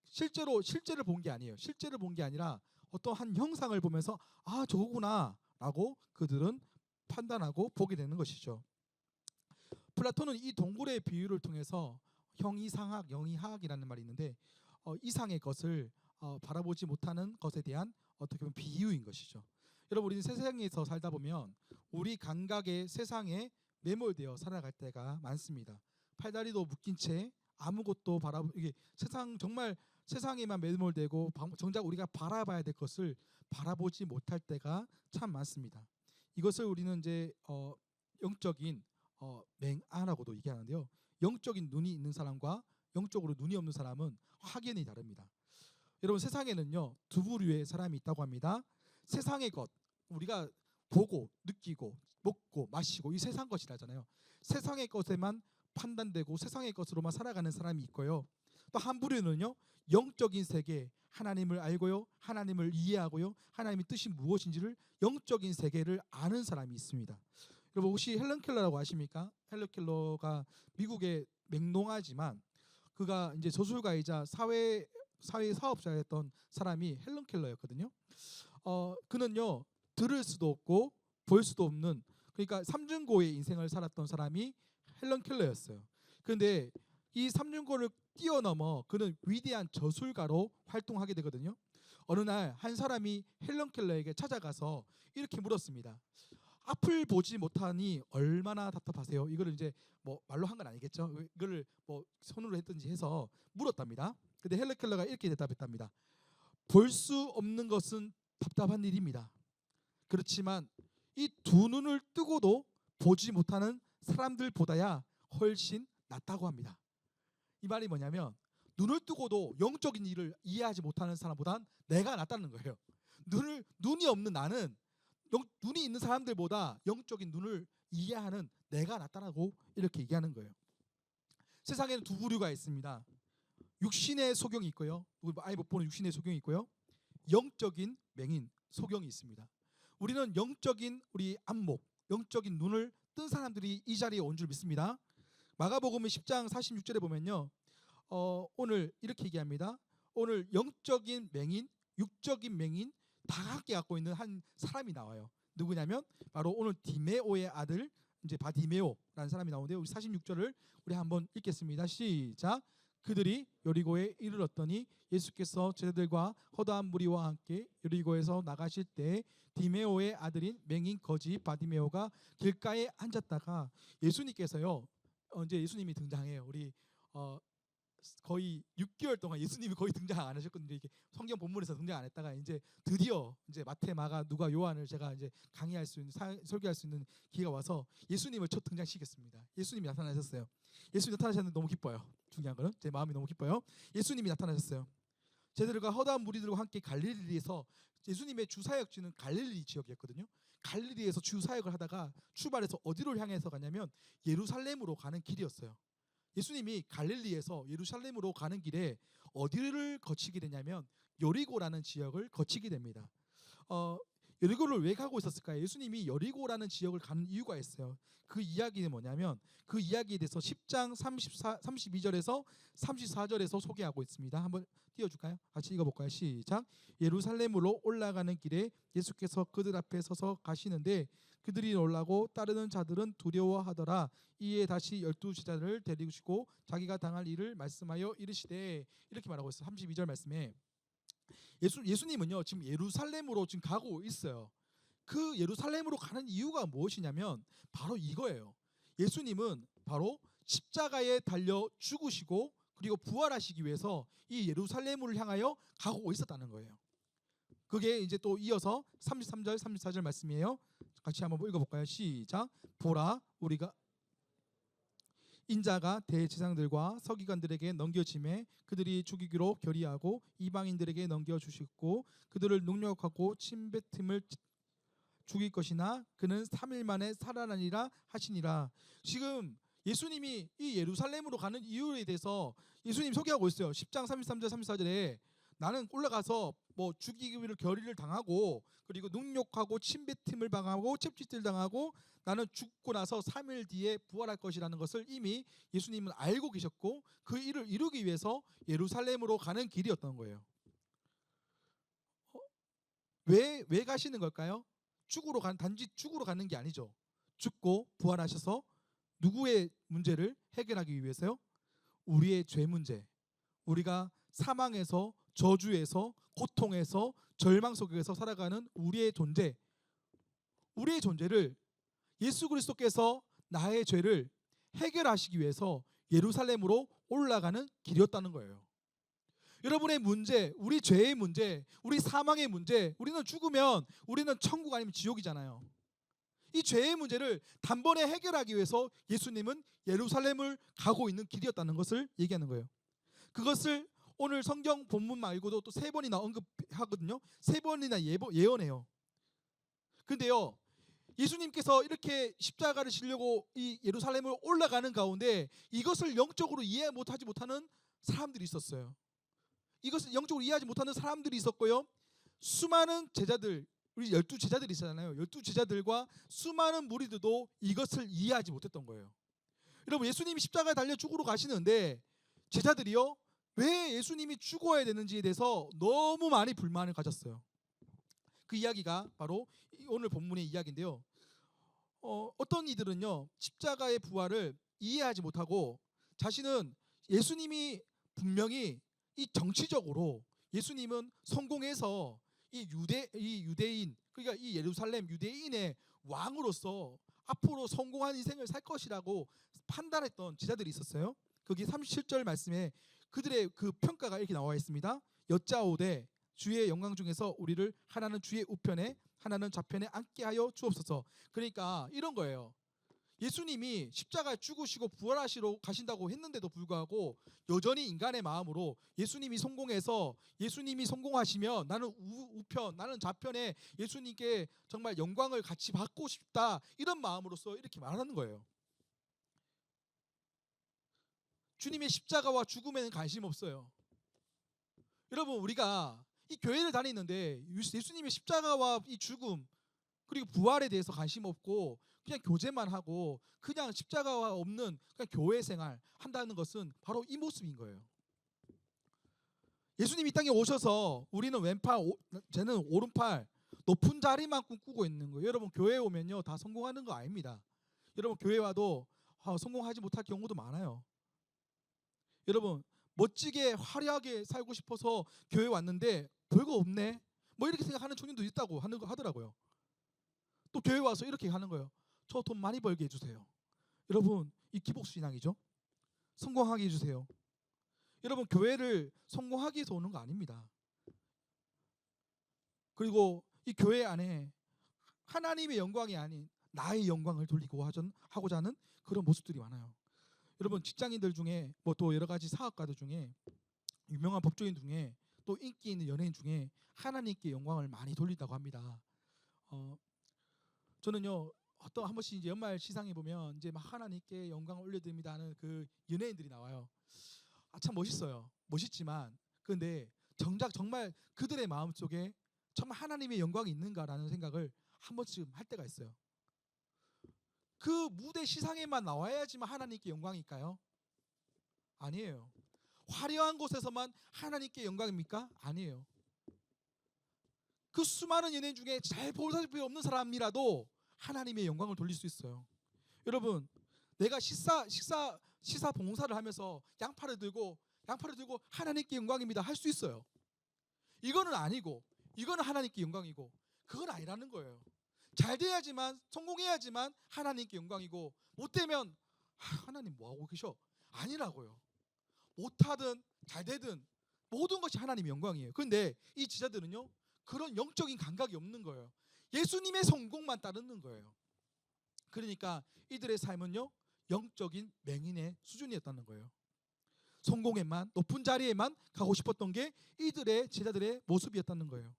실제를 본 게 아니에요. 실제를 본 게 아니라 어떤 한 형상을 보면서 아 저거구나라고 그들은 판단하고 보게 되는 것이죠. 플라톤은 이 동굴의 비유를 통해서 형이상학, 영이하학이라는 말이 있는데 이상의 것을 바라보지 못하는 것에 대한 어떻게 보면 비유인 것이죠. 여러분 우리는 세상에서 살다 보면 우리 감각의 세상에 매몰되어 살아갈 때가 많습니다. 팔다리도 묶인 채 아무것도 이게 정말 세상에만 매몰되고 정작 우리가 바라봐야 될 것을 바라보지 못할 때가 참 많습니다. 이것을 우리는 이제 영적인 맹아라고도 얘기하는데요. 영적인 눈이 있는 사람과 영적으로 눈이 없는 사람은 확연히 다릅니다. 여러분 세상에는요 두 부류의 사람이 있다고 합니다. 세상의 것 우리가 보고 느끼고 먹고 마시고 이 세상 것이라잖아요. 세상의 것에만 판단되고 세상의 것으로만 살아가는 사람이 있고요. 또 한 부류는요 영적인 세계 하나님을 알고요 하나님을 이해하고요 하나님의 뜻이 무엇인지를 영적인 세계를 아는 사람이 있습니다. 여러분 혹시 헬런 켈러라고 아십니까? 헬런 켈러가 미국의 맹농아지만 그가 이제 저술가이자 사회 사업자였던 사람이 헬런 켈러였거든요. 그는요 들을 수도 없고 볼 수도 없는 그러니까 삼중고의 인생을 살았던 사람이 헬런 켈러였어요. 그런데 이 삼중고를 뛰어넘어 그는 위대한 저술가로 활동하게 되거든요. 어느 날 한 사람이 헬런 켈러에게 찾아가서 이렇게 물었습니다. 앞을 보지 못하니 얼마나 답답하세요? 이거를 이제 뭐 말로 한 건 아니겠죠. 이거를 뭐 손으로 했든지 해서 물었답니다. 근데 헬런 켈러가 이렇게 대답했답니다. 볼 수 없는 것은 답답한 일입니다. 그렇지만 이 두 눈을 뜨고도 보지 못하는 사람들보다야 훨씬 낫다고 합니다. 이 말이 뭐냐면 눈을 뜨고도 영적인 일을 이해하지 못하는 사람보단 내가 낫다는 거예요. 눈이 없는 나는 눈이 있는 사람들보다 영적인 눈을 이해하는 내가 낫다라고 이렇게 얘기하는 거예요. 세상에는 두 부류가 있습니다. 육신의 소경이 있고요. 우리 아예 못 보는 육신의 소경이 있고요. 영적인 맹인 소경이 있습니다. 우리는 영적인 우리 안목, 영적인 눈을 뜬 사람들이 이 자리에 온 줄 믿습니다. 마가복음 10장 46절에 보면요. 오늘 이렇게 얘기합니다. 오늘 영적인 맹인, 육적인 맹인 다 함께 갖고 있는 한 사람이 나와요. 누구냐면 바로 오늘 디메오의 아들 이제 바디메오라는 사람이 나오는데요. 우리 46절을 우리 한번 읽겠습니다. 시작. 그들이 여리고에 이르렀더니 예수께서 제자들과 허다한 무리와 함께 여리고에서 나가실 때 디메오의 아들인 맹인 거지 바디메오가 길가에 앉았다가 예수님께서요. 이제 예수님이 등장해요. 우리 거의 6개월 동안 예수님이 거의 등장 안 하셨거든요. 이게 성경 본문에서 등장 안 했다가 이제 드디어 이제 마태, 마가, 누가, 요한을 제가 이제 강의할 수 있는 설교할 수 있는 기회가 와서 예수님을 첫 등장시켰습니다. 예수님이 나타나셨어요. 예수님이 나타나셨는데 너무 기뻐요. 중요한 거는 제 마음이 너무 기뻐요. 예수님이 나타나셨어요. 제자들과 허다한 무리들과 함께 갈릴리에서 예수님의 주사역지는 갈릴리 지역이었거든요. 갈릴리에서 주사역을 하다가 출발해서 어디로 향해서 가냐면 예루살렘으로 가는 길이었어요. 예수님이 갈릴리에서 예루살렘으로 가는 길에 어디를 거치게 되냐면 여리고라는 지역을 거치게 됩니다. 여리고를 왜 가고 있었을까요? 예수님이 여리고라는 지역을 가는 이유가 있어요. 그 이야기는 뭐냐면 그 이야기에 대해서 10장 32절에서 34절에서 소개하고 있습니다. 한번 띄워줄까요? 같이 읽어볼까요? 시작. 예루살렘으로 올라가는 길에 예수께서 그들 앞에 서서 가시는데 그들이 놀라고 따르는 자들은 두려워하더라. 이에 다시 12제자를 데리시고 자기가 당할 일을 말씀하여 이르시되 이렇게 말하고 있어요. 32절 말씀에 예수님은요 지금 예루살렘으로 지금 가고 있어요. 그 예루살렘으로 가는 이유가 무엇이냐면 바로 이거예요. 예수님은 바로 십자가에 달려 죽으시고 그리고 부활하시기 위해서 이 예루살렘을 향하여 가고 있었다는 거예요. 그게 이제 또 이어서 33절 34절 말씀이에요. 같이 한번 읽어볼까요? 시작. 보라 우리가 인자가 대제사장들과 서기관들에게 넘겨짐에 그들이 죽이기로 결의하고 이방인들에게 넘겨주시고 그들을 능욕하고 침뱉음을 죽일 것이나 그는 3일 만에 살아나리라 하시니라. 지금 예수님이 이 예루살렘으로 가는 이유에 대해서 예수님 소개하고 있어요. 10장 33절 34절에 나는 올라가서 뭐 죽이기를 결의를 당하고 그리고 능욕하고 침뱉음을 당하고 채찍질 당하고 나는 죽고 나서 3일 뒤에 부활할 것이라는 것을 이미 예수님은 알고 계셨고 그 일을 이루기 위해서 예루살렘으로 가는 길이었던 거예요. 왜 가시는 걸까요? 단지 죽으러 가는 게 아니죠. 죽고 부활하셔서 누구의 문제를 해결하기 위해서요? 우리의 죄 문제. 우리가 사망에서 저주에서 고통에서 절망 속에서 살아가는 우리의 존재를 예수 그리스도께서 나의 죄를 해결하시기 위해서 예루살렘으로 올라가는 길이었다는 거예요. 여러분의 문제, 우리 죄의 문제, 우리 사망의 문제, 우리는 죽으면 우리는 천국 아니면 지옥이잖아요. 이 죄의 문제를 단번에 해결하기 위해서 예수님은 예루살렘을 가고 있는 길이었다는 것을 얘기하는 거예요. 그것을 오늘 성경 본문 말고도 또 3번이나 언급하거든요. 3번이나 예언해요. 근데요, 예수님께서 이렇게 십자가를 지려고 이 예루살렘을 올라가는 가운데 이것을 영적으로 이해 못하지 못하는 사람들이 있었어요. 이것을 영적으로 이해하지 못하는 사람들이 있었고요. 수많은 제자들, 우리 12제자들이 있잖아요. 12제자들과 수많은 무리들도 이것을 이해하지 못했던 거예요. 여러분, 예수님이 십자가에 달려 죽으러 가시는데 제자들이요, 왜 예수님이 죽어야 되는지에 대해서 너무 많이 불만을 가졌어요. 그 이야기가 바로 오늘 본문의 이야기인데요. 어떤 이들은요, 십자가의 부활을 이해하지 못하고 자신은 예수님이 분명히 이 정치적으로 예수님은 성공해서 이 유대인, 그러니까 이 예루살렘 유대인의 왕으로서 앞으로 성공한 인생을 살 것이라고 판단했던 제자들이 있었어요. 거기 37절 말씀에 그들의 그 평가가 이렇게 나와 있습니다. 여짜오되 주의 영광 중에서 우리를 하나는 주의 우편에 하나는 좌편에 앉게 하여 주옵소서. 그러니까 이런 거예요. 예수님이 십자가에 죽으시고 부활하시러 가신다고 했는데도 불구하고 여전히 인간의 마음으로 예수님이 성공해서 예수님이 성공하시면 나는 우편, 나는 좌편에 예수님께 정말 영광을 같이 받고 싶다, 이런 마음으로서 이렇게 말하는 거예요. 주님의 십자가와 죽음에는 관심 없어요. 여러분, 우리가 이 교회를 다니는데 예수님의 십자가와 이 죽음 그리고 부활에 대해서 관심 없고 그냥 교제만 하고 그냥 십자가가 없는 그냥 교회 생활 한다는 것은 바로 이 모습인 거예요. 예수님이 이 땅에 오셔서 우리는 왼팔, 쟤는 오른팔 높은 자리만 꿈꾸고 있는 거예요. 여러분, 교회에 오면요 다 성공하는 거 아닙니다. 여러분, 교회 와도 성공하지 못할 경우도 많아요. 여러분, 멋지게 화려하게 살고 싶어서 교회 왔는데 별거 없네 뭐 이렇게 생각하는 청년도 있다고 하더라고요. 또 교회 와서 이렇게 하는 거예요. 저 돈 많이 벌게 해주세요. 여러분, 이 기복수 신앙이죠. 성공하게 해주세요. 여러분, 교회를 성공하기 위해서 오는 거 아닙니다. 그리고 이 교회 안에 하나님의 영광이 아닌 나의 영광을 돌리고 하고자 하는 그런 모습들이 많아요. 여러분, 직장인들 중에 뭐 또 여러 가지 사업가들 중에 유명한 법조인 중에 또 인기 있는 연예인 중에 하나님께 영광을 많이 돌린다고 합니다. 저는요 어떤 한 번씩 이제 연말 시상에 보면 이제 막 하나님께 영광을 올려드립니다 하는 그 연예인들이 나와요. 참 멋있어요. 멋있지만 근데 정작 정말 그들의 마음 속에 정말 하나님의 영광이 있는가라는 생각을 한 번쯤 할 때가 있어요. 그 무대 시상에만 나와야지만 하나님께 영광일까요? 아니에요. 화려한 곳에서만 하나님께 영광입니까? 아니에요. 그 수많은 연예인 중에 잘 보살필 없는 사람이라도 하나님의 영광을 돌릴 수 있어요. 여러분, 내가 시사 봉사를 하면서 양팔을 들고 하나님께 영광입니다 할 수 있어요. 이거는 아니고 이거는 하나님께 영광이고 그건 아니라는 거예요. 잘 돼야지만 성공해야지만 하나님께 영광이고 못되면 하나님 뭐하고 계셔? 아니라고요. 못하든 잘 되든 모든 것이 하나님의 영광이에요. 그런데 이 지자들은요 그런 영적인 감각이 없는 거예요. 예수님의 성공만 따르는 거예요. 그러니까 이들의 삶은요 영적인 맹인의 수준이었다는 거예요. 성공에만 높은 자리에만 가고 싶었던 게 이들의 제자들의 모습이었다는 거예요.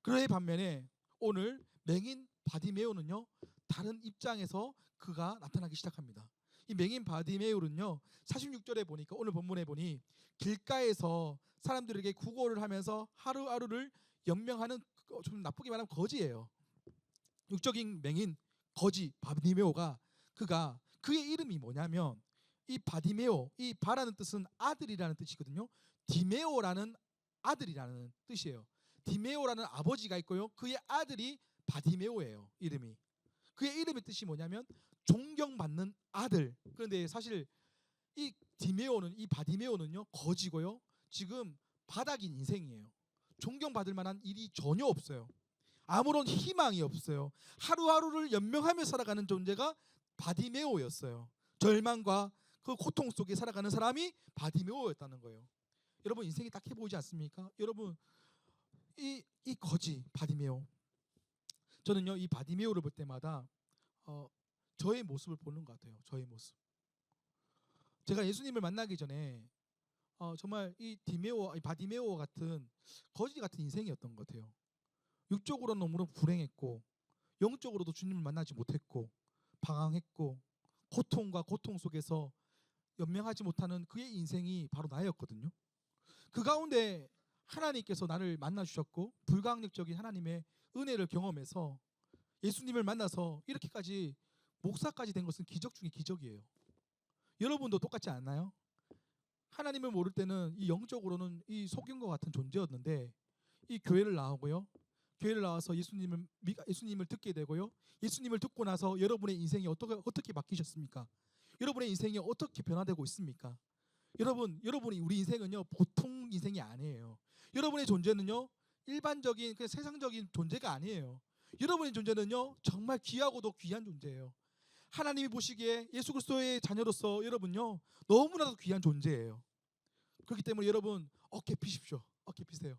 그의 반면에 오늘 맹인 바디메오는요 다른 입장에서 그가 나타나기 시작합니다. 이 맹인 바디메오는요 46절에 보니까 오늘 본문에 보니 길가에서 사람들에게 구걸을 하면서 하루하루를 연명하는 좀 나쁘게 말하면 거지예요. 육적인 맹인 거지 바디메오가 그의 이름이 뭐냐면 이 바디메오, 이 바라는 뜻은 아들이라는 뜻이거든요. 디메오라는 아들이라는 뜻이에요. 디메오라는 아버지가 있고요. 그의 아들이 바디메오예요. 이름이. 그의 이름의 뜻이 뭐냐면 존경받는 아들. 그런데 사실 이 바디메오는요 거지고요. 지금 바닥인 인생이에요. 존경받을 만한 일이 전혀 없어요. 아무런 희망이 없어요. 하루하루를 연명하며 살아가는 존재가 바디메오였어요. 절망과 그 고통 속에 살아가는 사람이 바디메오였다는 거예요. 여러분 인생이 딱해 보이지 않습니까? 여러분 이 거지 바디메오. 저는요 이 바디메오를 볼 때마다 저의 모습을 보는 것 같아요. 저의 모습. 제가 예수님을 만나기 전에 정말 이 바디메오 같은 거지 같은 인생이었던 것 같아요. 육적으로는 너무 불행했고 영적으로도 주님을 만나지 못했고 방황했고 고통과 고통 속에서 연명하지 못하는 그의 인생이 바로 나였거든요. 그 가운데 하나님께서 나를 만나 주셨고 불가항력적인 하나님의 은혜를 경험해서 예수님을 만나서 이렇게까지 목사까지 된 것은 기적 중에 기적이에요. 여러분도 똑같지 않나요? 하나님을 모를 때는 이 영적으로는 이 속인과 같은 존재였는데 이 교회를 나오고요. 교회를 나와서 예수님을 듣게 되고요. 예수님을 듣고 나서 여러분의 인생이 어떻게 바뀌셨습니까? 여러분의 인생이 어떻게 변화되고 있습니까? 여러분이 우리 인생은요 보통 인생이 아니에요. 여러분의 존재는요 일반적인 그냥 세상적인 존재가 아니에요. 여러분의 존재는요 정말 귀하고도 귀한 존재예요. 하나님이 보시기에 예수 그리스도의 자녀로서 여러분요 너무나도 귀한 존재예요. 그렇기 때문에 여러분 어깨 피십시오. 어깨 피세요.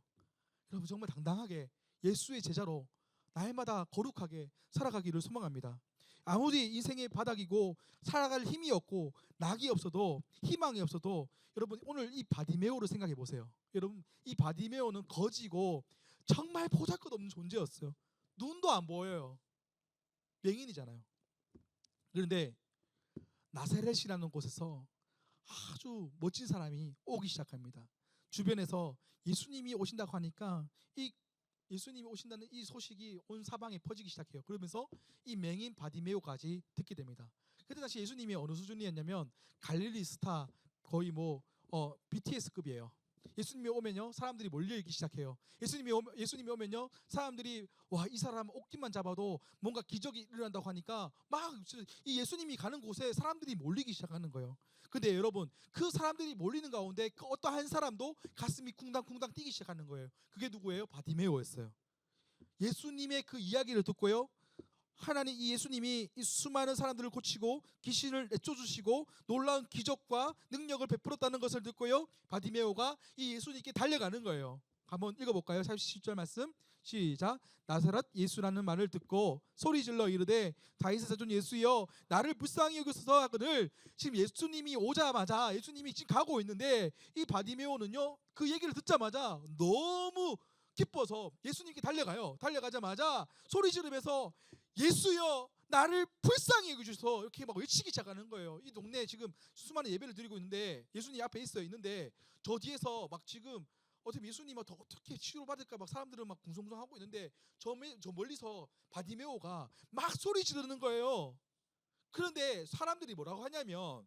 여러분 정말 당당하게 예수의 제자로 날마다 거룩하게 살아가기를 소망합니다. 아무리 인생의 바닥이고 살아갈 힘이 없고 낙이 없어도 희망이 없어도 여러분 오늘 이 바디메오를 생각해 보세요. 여러분 이 바디메오는 거지고 정말 보잘것없는 존재였어요. 눈도 안 보여요. 맹인이잖아요. 그런데 나사렛이라는 곳에서 아주 멋진 사람이 오기 시작합니다. 주변에서 예수님이 오신다고 하니까 이 예수님이 오신다는 이 소식이 온 사방에 퍼지기 시작해요. 그러면서 이 맹인 바디메오까지 듣게 됩니다. 그때 당시 예수님이 어느 수준이었냐면 갈릴리 스타 거의 뭐 BTS급이에요. 예수님이 오면요 사람들이 몰려있기 시작해요. 예수님이 오면요 사람들이 와, 이 사람 옷깃만 잡아도 뭔가 기적이 일어난다고 하니까 막 이 예수님이 가는 곳에 사람들이 몰리기 시작하는 거예요. 근데 여러분 그 사람들이 몰리는 가운데 그 어떤 한 사람도 가슴이 쿵당쿵당 뛰기 시작하는 거예요. 그게 누구예요? 바디메오였어요. 예수님의 그 이야기를 듣고요 하나님 이 예수님이 이 수많은 사람들을 고치고 귀신을 내쫓으시고 놀라운 기적과 능력을 베풀었다는 것을 듣고요 바디메오가 이 예수님께 달려가는 거예요. 한번 읽어볼까요? 40절 말씀 시작. 나사렛 예수라는 말을 듣고 소리질러 이르되 다윗의 자손 예수여 나를 불쌍히 여기소서 하거늘. 지금 예수님이 오자마자 예수님이 지금 가고 있는데 이 바디메오는요 그 얘기를 듣자마자 너무 기뻐서 예수님께 달려가요. 달려가자마자 소리 지르면서 예수여 나를 불쌍히 여기소서 이렇게 막 외치기 시작하는 거예요. 이 동네에 지금 수많은 예배를 드리고 있는데 예수님 앞에 있는데 저 뒤에서 막 지금 어차피 예수님이 더 어떻게 치료받을까 막 사람들은 막 궁성궁성하고 있는데 저 멀리서 바디메오가 막 소리 지르는 거예요. 그런데 사람들이 뭐라고 하냐면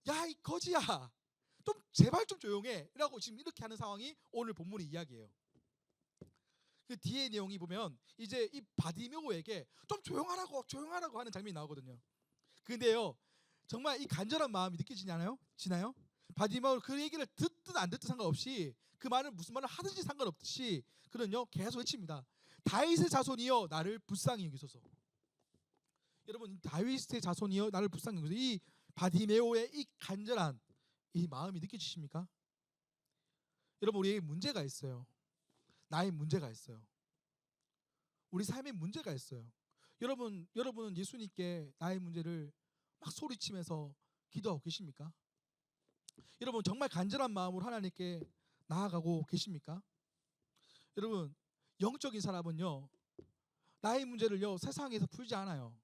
야 이 거지야 좀 제발 좀 조용해 라고 지금 이렇게 하는 상황이 오늘 본문의 이야기예요. 그 뒤에 내용이 보면 이제 이 바디메오에게 좀 조용하라고 하는 장면이 나오거든요. 근데요 정말 이 간절한 마음이 느껴지나요? 바디메오 그 얘기를 듣든 안 듣든 상관없이 그 말은 무슨 말을 하든지 상관없이 그는요 계속 외칩니다. 다윗의 자손이여 나를 불쌍히 여기소서. 여러분 다윗의 자손이여 나를 불쌍히 여기소서. 이 바디메오의 이 간절한 이 마음이 느껴지십니까? 여러분 우리에게 문제가 있어요. 나의 문제가 있어요. 우리 삶에 문제가 있어요. 여러분은 예수님께 나의 문제를 막 소리치면서 기도하고 계십니까? 여러분 정말 간절한 마음으로 하나님께 나아가고 계십니까? 여러분 영적인 사람은요 나의 문제를요 세상에서 풀지 않아요.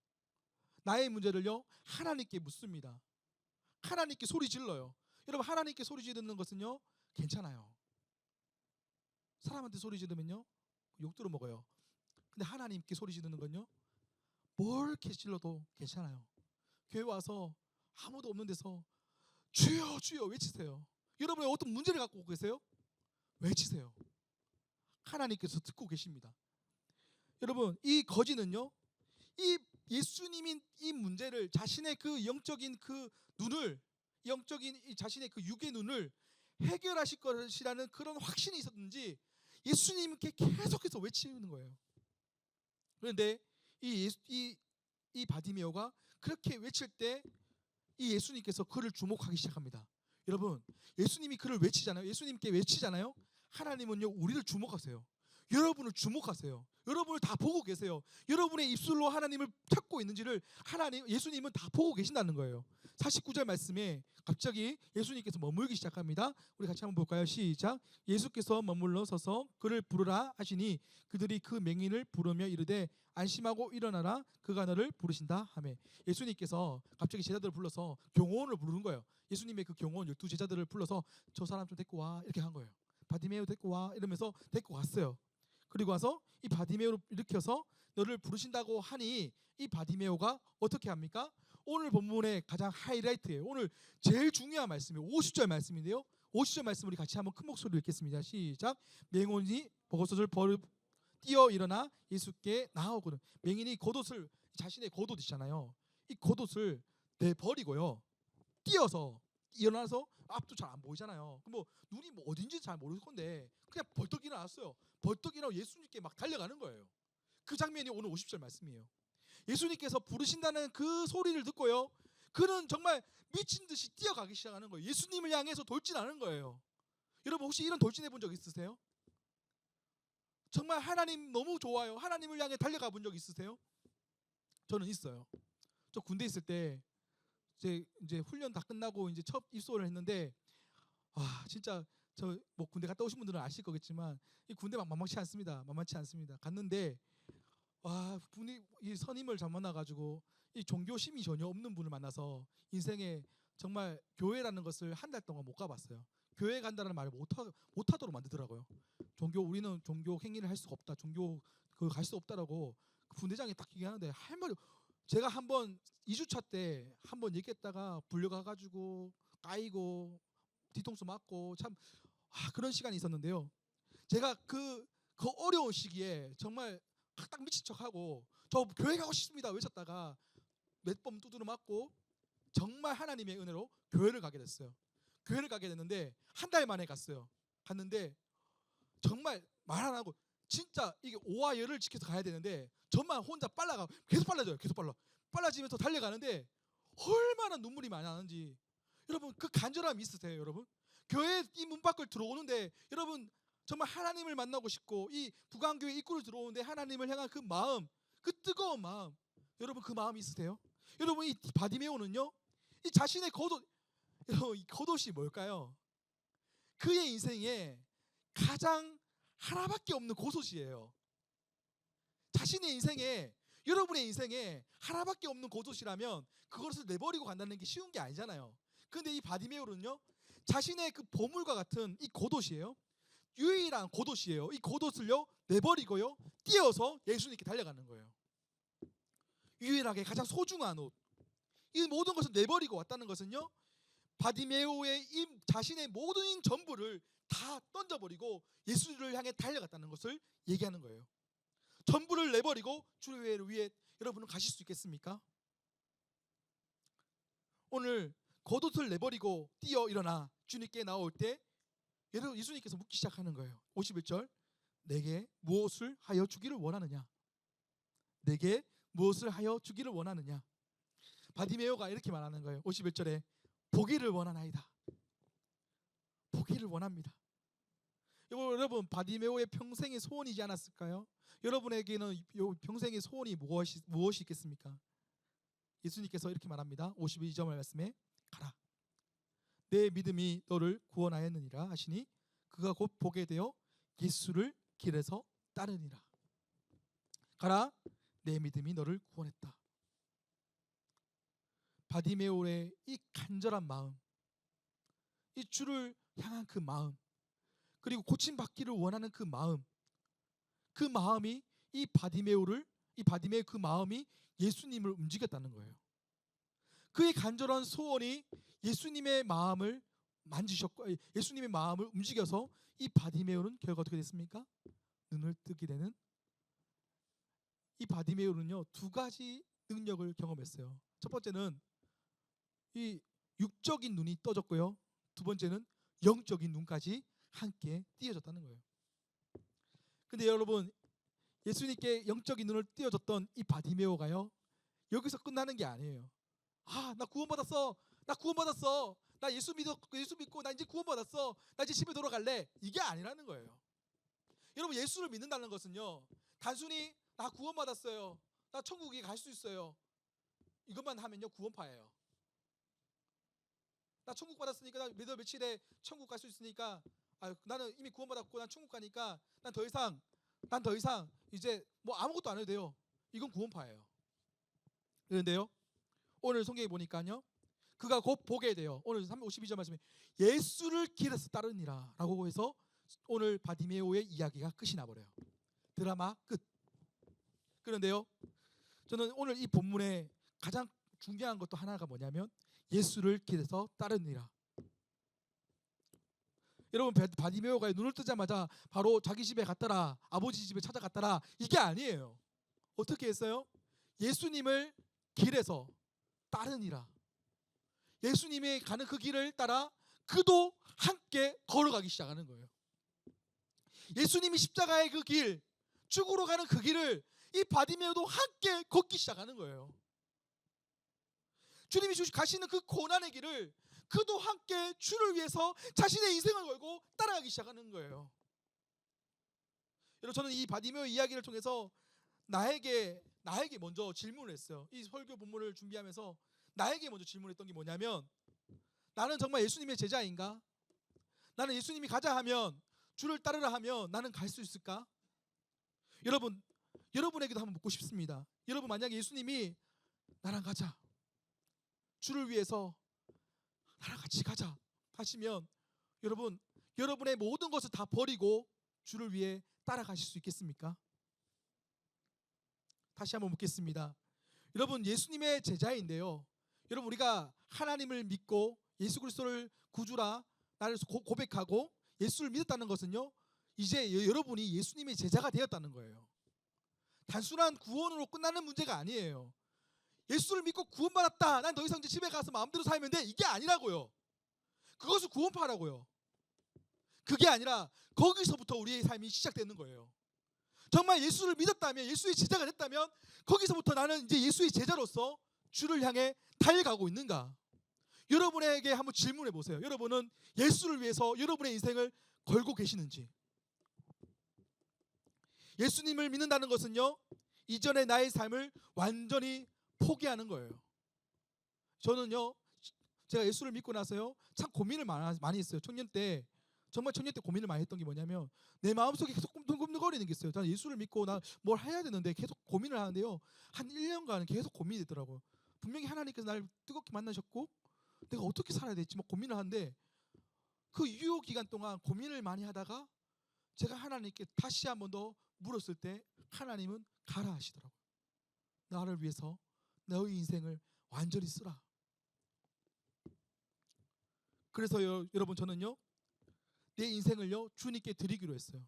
나의 문제를요 하나님께 묻습니다. 하나님께 소리 질러요. 여러분 하나님께 소리 지르는 것은요 괜찮아요. 사람한테 소리 지르면요 욕 들어 먹어요. 근데 하나님께 소리 지르는 건요 뭘 이렇게 질러도 괜찮아요. 교회 와서 아무도 없는 데서 주여 주여 외치세요. 여러분의 어떤 문제를 갖고 계세요? 외치세요. 하나님께서 듣고 계십니다. 여러분 이 거지는요 이 예수님인 이 문제를 자신의 그 영적인 그 눈을 영적인 자신의 그 육의 눈을 해결하실 것이라는 그런 확신이 있었는지 예수님께 계속해서 외치는 거예요. 그런데 이 바디메오가 그렇게 외칠 때 이 예수님께서 그를 주목하기 시작합니다. 여러분 예수님이 그를 외치잖아요. 예수님께 외치잖아요. 하나님은요 우리를 주목하세요. 여러분을 주목하세요. 여러분을 다 보고 계세요. 여러분의 입술로 하나님을 찾고 있는지를 예수님은 다 보고 계신다는 거예요. 49절 말씀에 갑자기 예수님께서 머물기 시작합니다. 우리 같이 한번 볼까요? 시작. 예수께서 머물러 서서 그를 부르라 하시니 그들이 그 맹인을 부르며 이르되 안심하고 일어나라 그가 너를 부르신다 하며 예수님께서 갑자기 제자들을 불러서 경호원을 부르는 거예요. 예수님의 그 경호원 12 제자들을 불러서 저 사람 좀 데리고 와 이렇게 한 거예요. 바디메오 데리고 와 이러면서 데리고 갔어요. 그리고 와서 이 바디메오를 일으켜서 너를 부르신다고 하니 이 바디메오가 어떻게 합니까? 오늘 본문의 가장 하이라이트예요. 오늘 제일 중요한 말씀이에요. 50절 말씀인데요. 50절 말씀 우리 같이 한번 큰 목소리로 읽겠습니다. 시작. 맹인이 버것옷을 뛰어 일어나 예수께 나아오거든. 맹인이 겉옷을 자신의 겉옷 있잖아요. 이 겉옷을 내버리고요. 뛰어서 일어나서 앞도 잘 안 보이잖아요. 그럼 뭐 눈이 뭐 어딘지 잘 모를 건데 그냥 벌떡 일어났어요. 벌떡 일어나고 예수님께 막 달려가는 거예요. 그 장면이 오늘 50절 말씀이에요. 예수님께서 부르신다는 그 소리를 듣고요. 그는 정말 미친 듯이 뛰어가기 시작하는 거예요. 예수님을 향해서 돌진하는 거예요. 여러분 혹시 이런 돌진해 본 적 있으세요? 정말 하나님 너무 좋아요. 하나님을 향해 달려가 본 적 있으세요? 저는 있어요. 저 군대 있을 때 이제 훈련 다 끝나고 이제 첫 입소를 했는데 진짜 저 뭐 군대 갔다 오신 분들은 아실 거겠지만 이 군대 만만치 않습니다. 갔는데 분이 이 선임을 잘 만나 가지고 이 종교심이 전혀 없는 분을 만나서 인생에 정말 교회라는 것을 한 달 동안 못 가봤어요. 교회 간다는 말을 못하도록 만들더라고요. 우리는 종교 행위를 할 수가 없다. 종교 갈 수 없다라고 분대장이 딱 얘기하는데 할 말이. 제가 한번 2주차 때 한번 얘기했다가 불려가가지고 까이고 뒤통수 맞고 참 그런 시간이 있었는데요. 제가 그 어려운 시기에 정말 딱 미친 척하고 저 교회 가고 싶습니다 외쳤다가 몇 번 두드려 맞고 정말 하나님의 은혜로 교회를 가게 됐어요. 교회를 가게 됐는데 한 달 만에 갔는데 정말 말 안 하고 진짜 이게 오와 열을 지켜서 가야 되는데 저만 혼자 계속 빨라져요. 계속 빨라지면서 달려가는데 얼마나 눈물이 많이 나는지. 여러분 그 간절함이 있으세요? 여러분 교회 이 문 밖을 들어오는데 여러분 정말 하나님을 만나고 싶고 이 부강교회 입구를 들어오는데 하나님을 향한 그 마음, 그 뜨거운 마음, 여러분 그 마음이 있으세요? 여러분 이 바디메오는요, 이 자신의 여러분 이 겉옷이 뭘까요? 그의 인생에 가장 하나밖에 없는 겉옷이에요. 자신의 인생에, 여러분의 인생에 하나밖에 없는 겉옷이라면 그것을 내버리고 간다는 게 쉬운 게 아니잖아요. 근데 이 바디메오는요, 자신의 그 보물과 같은 이 겉옷이에요. 유일한 겉옷이에요. 이 겉옷을요 내버리고요 뛰어서 예수님께 달려가는 거예요. 유일하게 가장 소중한 옷, 이 모든 것을 내버리고 왔다는 것은요, 바디메오의 이 자신의 모든 전부를 다 던져버리고 예수를 향해 달려갔다는 것을 얘기하는 거예요. 전부를 내버리고 주를 위해 여러분은 가실 수 있겠습니까? 오늘 겉옷을 내버리고 뛰어 일어나 주님께 나올 때 예수님께서 묻기 시작하는 거예요. 51절, 내게 무엇을 하여 주기를 원하느냐? 내게 무엇을 하여 주기를 원하느냐? 바디메오가 이렇게 말하는 거예요. 51절에 보기를 원하나이다. 보기를 원합니다. 여러분 바디메오의 평생의 소원이지 않았을까요? 여러분에게는 평생의 소원이 무엇이 있겠습니까? 예수님께서 이렇게 말합니다. 52절 말씀에 가라. 내 믿음이 너를 구원하였느니라 하시니 그가 곧 보게 되어 예수를 길에서 따르니라. 가라, 내 믿음이 너를 구원했다. 바디메오의 이 간절한 마음, 이 주를 향한 그 마음, 그리고 고침받기를 원하는 그 마음이 이 바디메오의 그 마음이 예수님을 움직였다는 거예요. 그의 간절한 소원이 예수님의 마음을 만지셨고 예수님의 마음을 움직여서 이 바디메오는 결과 어떻게 됐습니까? 눈을 뜨게 되는. 이 바디메오는요 두 가지 능력을 경험했어요. 첫 번째는 이 육적인 눈이 떠졌고요, 두 번째는 영적인 눈까지 함께 띄어졌다는 거예요. 근데 여러분 예수님께 영적인 눈을 띄어줬던 이 바디메오가요 여기서 끝나는 게 아니에요. 나 구원받았어. 나 예수 믿고 나 이제 구원받았어. 나 이제 집에 돌아갈래. 이게 아니라는 거예요. 여러분 예수를 믿는다는 것은요 단순히 나 구원받았어요, 나 천국에 갈 수 있어요, 이것만 하면요 구원파예요. 나 천국 받았으니까 나 몇 월 며칠에 천국 갈 수 있으니까 나는 이미 구원받았고 난 천국 가니까 난 더 이상 이제 뭐 아무것도 안 해도 돼요. 이건 구원파예요. 그런데요 오늘 성경에 보니까요 그가 곧 보게 돼요. 오늘 352절 말씀에 예수를 길에서 따르니라 라고 해서 오늘 바디메오의 이야기가 끝이 나버려요. 드라마 끝. 그런데요 저는 오늘 이 본문에 가장 중요한 것도 하나가 뭐냐면 예수를 길에서 따르니라. 여러분 바디메오가 눈을 뜨자마자 바로 자기 집에 갔더라, 아버지 집에 찾아갔더라, 이게 아니에요. 어떻게 했어요? 예수님을 길에서 따르니라. 예수님이 가는 그 길을 따라 그도 함께 걸어가기 시작하는 거예요. 예수님이 십자가의 그 길, 죽으러 가는 그 길을 이 바디메오도 함께 걷기 시작하는 거예요. 주님이 가시는 그 고난의 길을 그도 함께 주를 위해서 자신의 인생을 걸고 따라가기 시작하는 거예요. 여러분 저는 이 바디메오 이야기를 통해서 나에게 먼저 질문을 했어요. 이 설교 본문을 준비하면서 나에게 먼저 질문했던 게 뭐냐면, 나는 정말 예수님의 제자인가? 나는 예수님이 가자 하면, 주를 따르라 하면 나는 갈 수 있을까? 여러분에게도 한번 묻고 싶습니다. 여러분 만약에 예수님이 나랑 가자, 주를 위해서 나랑 같이 가자 하시면 여러분, 여러분의 모든 것을 다 버리고 주를 위해 따라가실 수 있겠습니까? 다시 한번 묻겠습니다. 여러분, 예수님의 제자인데요, 여러분, 우리가 하나님을 믿고 예수 그리스도를 구주라 나를 고백하고 예수를 믿었다는 것은요, 이제 여러분이 예수님의 제자가 되었다는 거예요. 단순한 구원으로 끝나는 문제가 아니에요. 예수를 믿고 구원받았다, 난 더 이상 이제 집에 가서 마음대로 살면 돼, 이게 아니라고요. 그것을 구원파라고요. 그게 아니라 거기서부터 우리의 삶이 시작되는 거예요. 정말 예수를 믿었다면, 예수의 제자가 됐다면 거기서부터 나는 이제 예수의 제자로서 주를 향해 달려가고 있는가? 여러분에게 한번 질문해 보세요. 여러분은 예수를 위해서 여러분의 인생을 걸고 계시는지? 예수님을 믿는다는 것은요, 이전의 나의 삶을 완전히 포기하는 거예요. 저는요, 제가 예수를 믿고 나서요, 참 고민을 많이 했어요. 청년 때 정말 청년 때 고민을 많이 했던 게 뭐냐면, 내 마음속에 계속 꿈틀꿈틀거리는 게 있어요. 저는 예수를 믿고 나 뭘 해야 되는데 계속 고민을 하는데요, 한 1년간은 계속 고민이 되더라고요. 분명히 하나님께서 나를 뜨겁게 만나셨고 내가 어떻게 살아야 될지 막 고민을 하는데, 그 유효 기간 동안 고민을 많이 하다가 제가 하나님께 다시 한 번 더 물었을 때 하나님은 가라 하시더라고요. 나를 위해서 너의 인생을 완전히 쓰라. 그래서 여러분, 저는요, 내 인생을요 주님께 드리기로 했어요.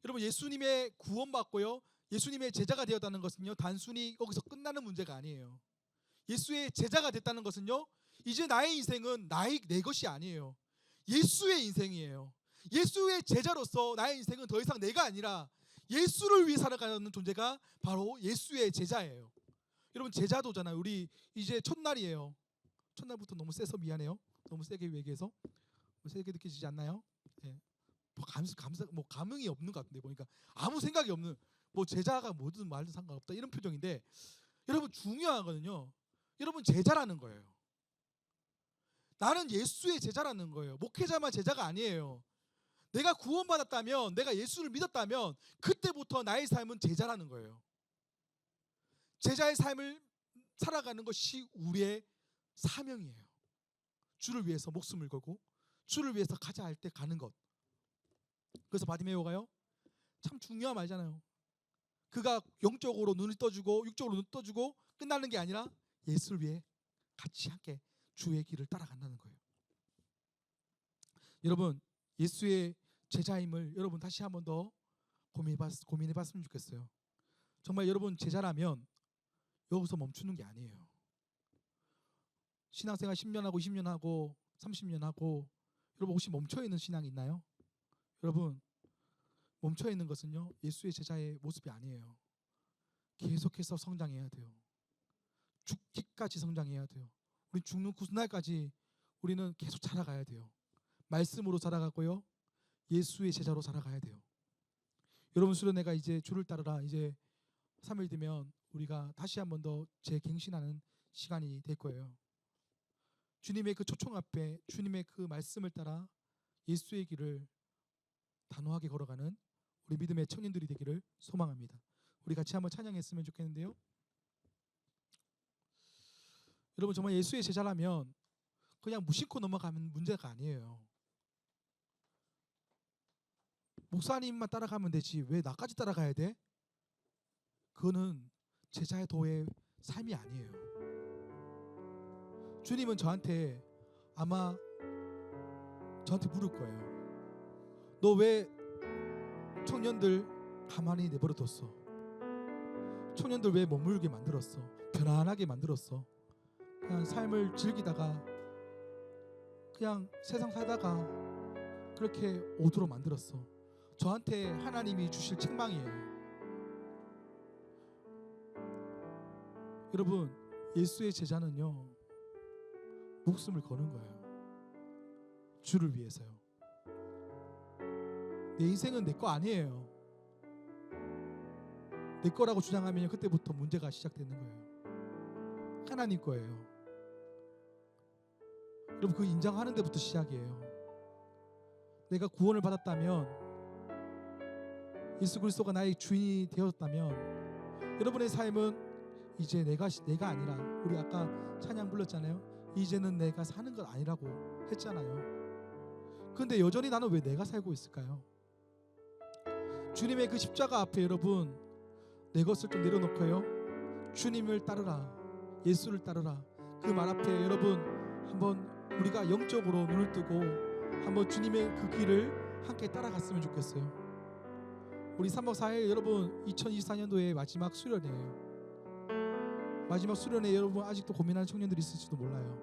여러분, 예수님의 구원받고요, 예수님의 제자가 되었다는 것은요, 단순히 거기서 끝나는 문제가 아니에요. 예수의 제자가 됐다는 것은요, 이제 나의 인생은 내 것이 아니에요. 예수의 인생이에요. 예수의 제자로서 나의 인생은 더 이상 내가 아니라 예수를 위해 살아가는 존재가 바로 예수의 제자예요. 여러분, 제자도잖아요. 우리 이제 첫날이에요. 첫날부터 너무 세서 미안해요. 너무 세게 얘기해서. 세게 느껴지지 않나요? 예. 뭐 감흥이 없는 것 같은데, 보니까 아무 생각이 없는, 뭐 제자가 뭐든 말든 상관없다 이런 표정인데, 여러분, 중요하거든요. 여러분, 제자라는 거예요. 나는 예수의 제자라는 거예요. 목회자만 제자가 아니에요. 내가 구원받았다면, 내가 예수를 믿었다면 그때부터 나의 삶은 제자라는 거예요. 제자의 삶을 살아가는 것이 우리의 사명이에요. 주를 위해서 목숨을 걸고 주를 위해서 가자 할 때 가는 것. 그래서 바디메오가요, 참 중요한 말이잖아요. 그가 영적으로 눈을 떠주고 육적으로 눈을 떠주고 끝나는 게 아니라 예수를 위해 같이 함께 주의 길을 따라간다는 거예요. 여러분, 예수의 제자임을 여러분 다시 한 번 더 고민해봤으면 좋겠어요. 정말 여러분 제자라면 여기서 멈추는 게 아니에요. 신앙생활 10년 하고 20년 하고 30년 하고, 여러분 혹시 멈춰있는 신앙이 있나요? 여러분, 멈춰있는 것은요, 예수의 제자의 모습이 아니에요. 계속해서 성장해야 돼요. 죽기까지 성장해야 돼요. 우리 죽는 그날까지 우리는 계속 자라가야 돼요. 말씀으로 자라가고요, 예수의 제자로 자라가야 돼요. 여러분, 수련회가 이제 주를 따르라 이제 3일 뒤면 우리가 다시 한 번 더 재갱신하는 시간이 될 거예요. 주님의 그 초청 앞에 주님의 그 말씀을 따라 예수의 길을 단호하게 걸어가는 우리 믿음의 청년들이 되기를 소망합니다. 우리 같이 한번 찬양했으면 좋겠는데요. 여러분, 정말 예수의 제자라면 그냥 무심코 넘어가면 문제가 아니에요. 목사님만 따라가면 되지 왜 나까지 따라가야 돼? 그거는 제자의 도의 삶이 아니에요. 주님은 아마 저한테 물을 거예요. 너 왜 청년들 가만히 내버려뒀어? 청년들 왜 머물게 만들었어? 편안하게 만들었어? 그냥 삶을 즐기다가 그냥 세상 살다가 그렇게 오도록 만들었어. 저한테 하나님이 주실 책망이에요. 여러분, 예수의 제자는요, 목숨을 거는 거예요. 주를 위해서요. 내 인생은 내 거 아니에요. 내 거라고 주장하면 그때부터 문제가 시작되는 거예요. 하나님 거예요. 여러분, 그 인정하는 데부터 시작이에요. 내가 구원을 받았다면, 예수 그리스도가 나의 주인이 되었다면, 여러분의 삶은 이제 내가 아니라, 우리 아까 찬양 불렀잖아요. 이제는 내가 사는 것 아니라고 했잖아요. 근데 여전히 나는 왜 내가 살고 있을까요? 주님의 그 십자가 앞에 여러분 내 것을 좀 내려놓고요, 주님을 따르라, 예수를 따르라, 그 말 앞에 여러분 한번 우리가 영적으로 눈을 뜨고 한번 주님의 그 길을 함께 따라갔으면 좋겠어요. 우리 3박 4일 여러분 2024년도의 마지막 수련회예요. 마지막 수련회 여러분 아직도 고민하는 청년들이 있을지도 몰라요.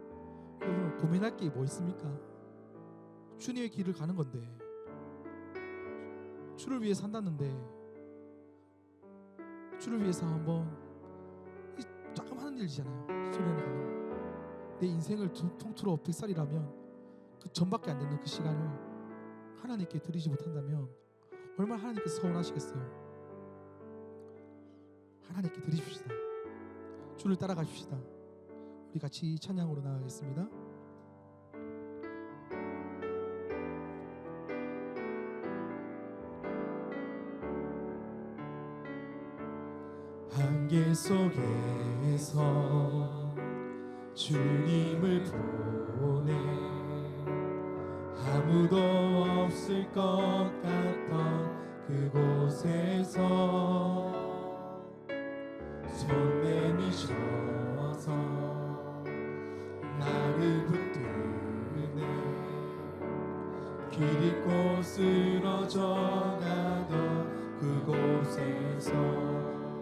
여러분 고민할 게 뭐 있습니까? 주님의 길을 가는 건데, 주를 위해 산다는데, 주를 위해서 한번 이 조그마한 일이잖아요. 수련회 가는 거. 내 인생을 통틀어 100살이라면 그 전밖에 안 되는 그 시간을 하나님께 드리지 못한다면 얼마나 하나님께서 서운하시겠어요. 하나님께 드리십시다. 주를 따라가십시다. 우리 같이 찬양으로 나가겠습니다. 안개 속에서 주님을 보내 아무도 없을 것 같던 그곳에서 손 내미셔서 나를 붙드네 길 잃고 쓰러져 가던 그곳에서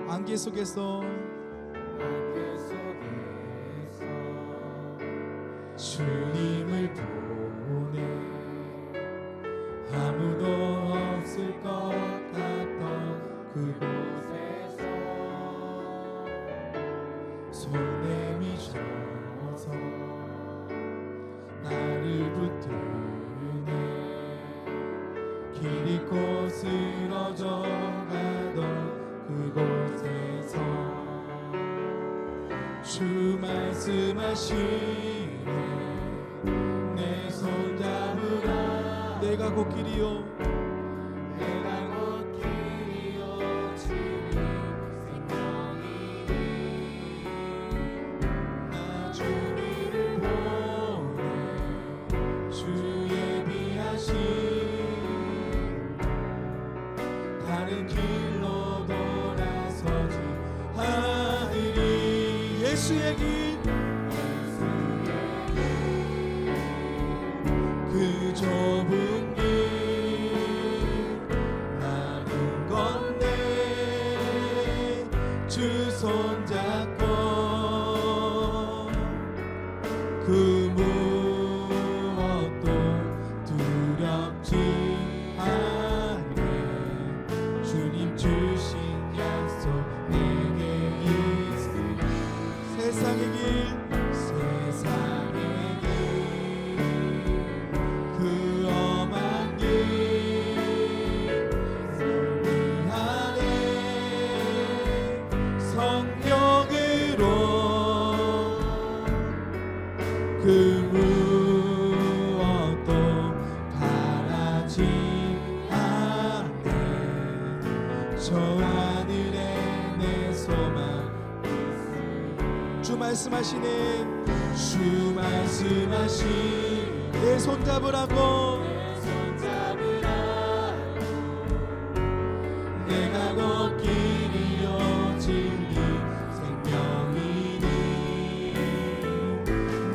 안개 속에서 주님을 보내 아무도 없을 것 같던 그곳에서 손 내미셔서 나를 붙드네 길 잃고 쓰러져 가던 그곳에서 주 말씀하시네 내 손 잡으라 내가 곧 길이요 내가 곧 길이요 진리 생명이니 나 주님을 보내 주 예비하신 다른 길로 돌아서지 하리니 예수의 길 그 좁은 길 나는 건네 주 손잡고 그 무엇도 두렵지 않네 주님 주신 약속 내게 있으니 세상의 길 세상의 그 험한 길 안에 성령으로 그 무엇도 바라지 않네 저 하늘에 내 소망 주 말씀하시네 주 말씀하신 내 손 잡으라고 내가 곧 길이요 진리 생명이니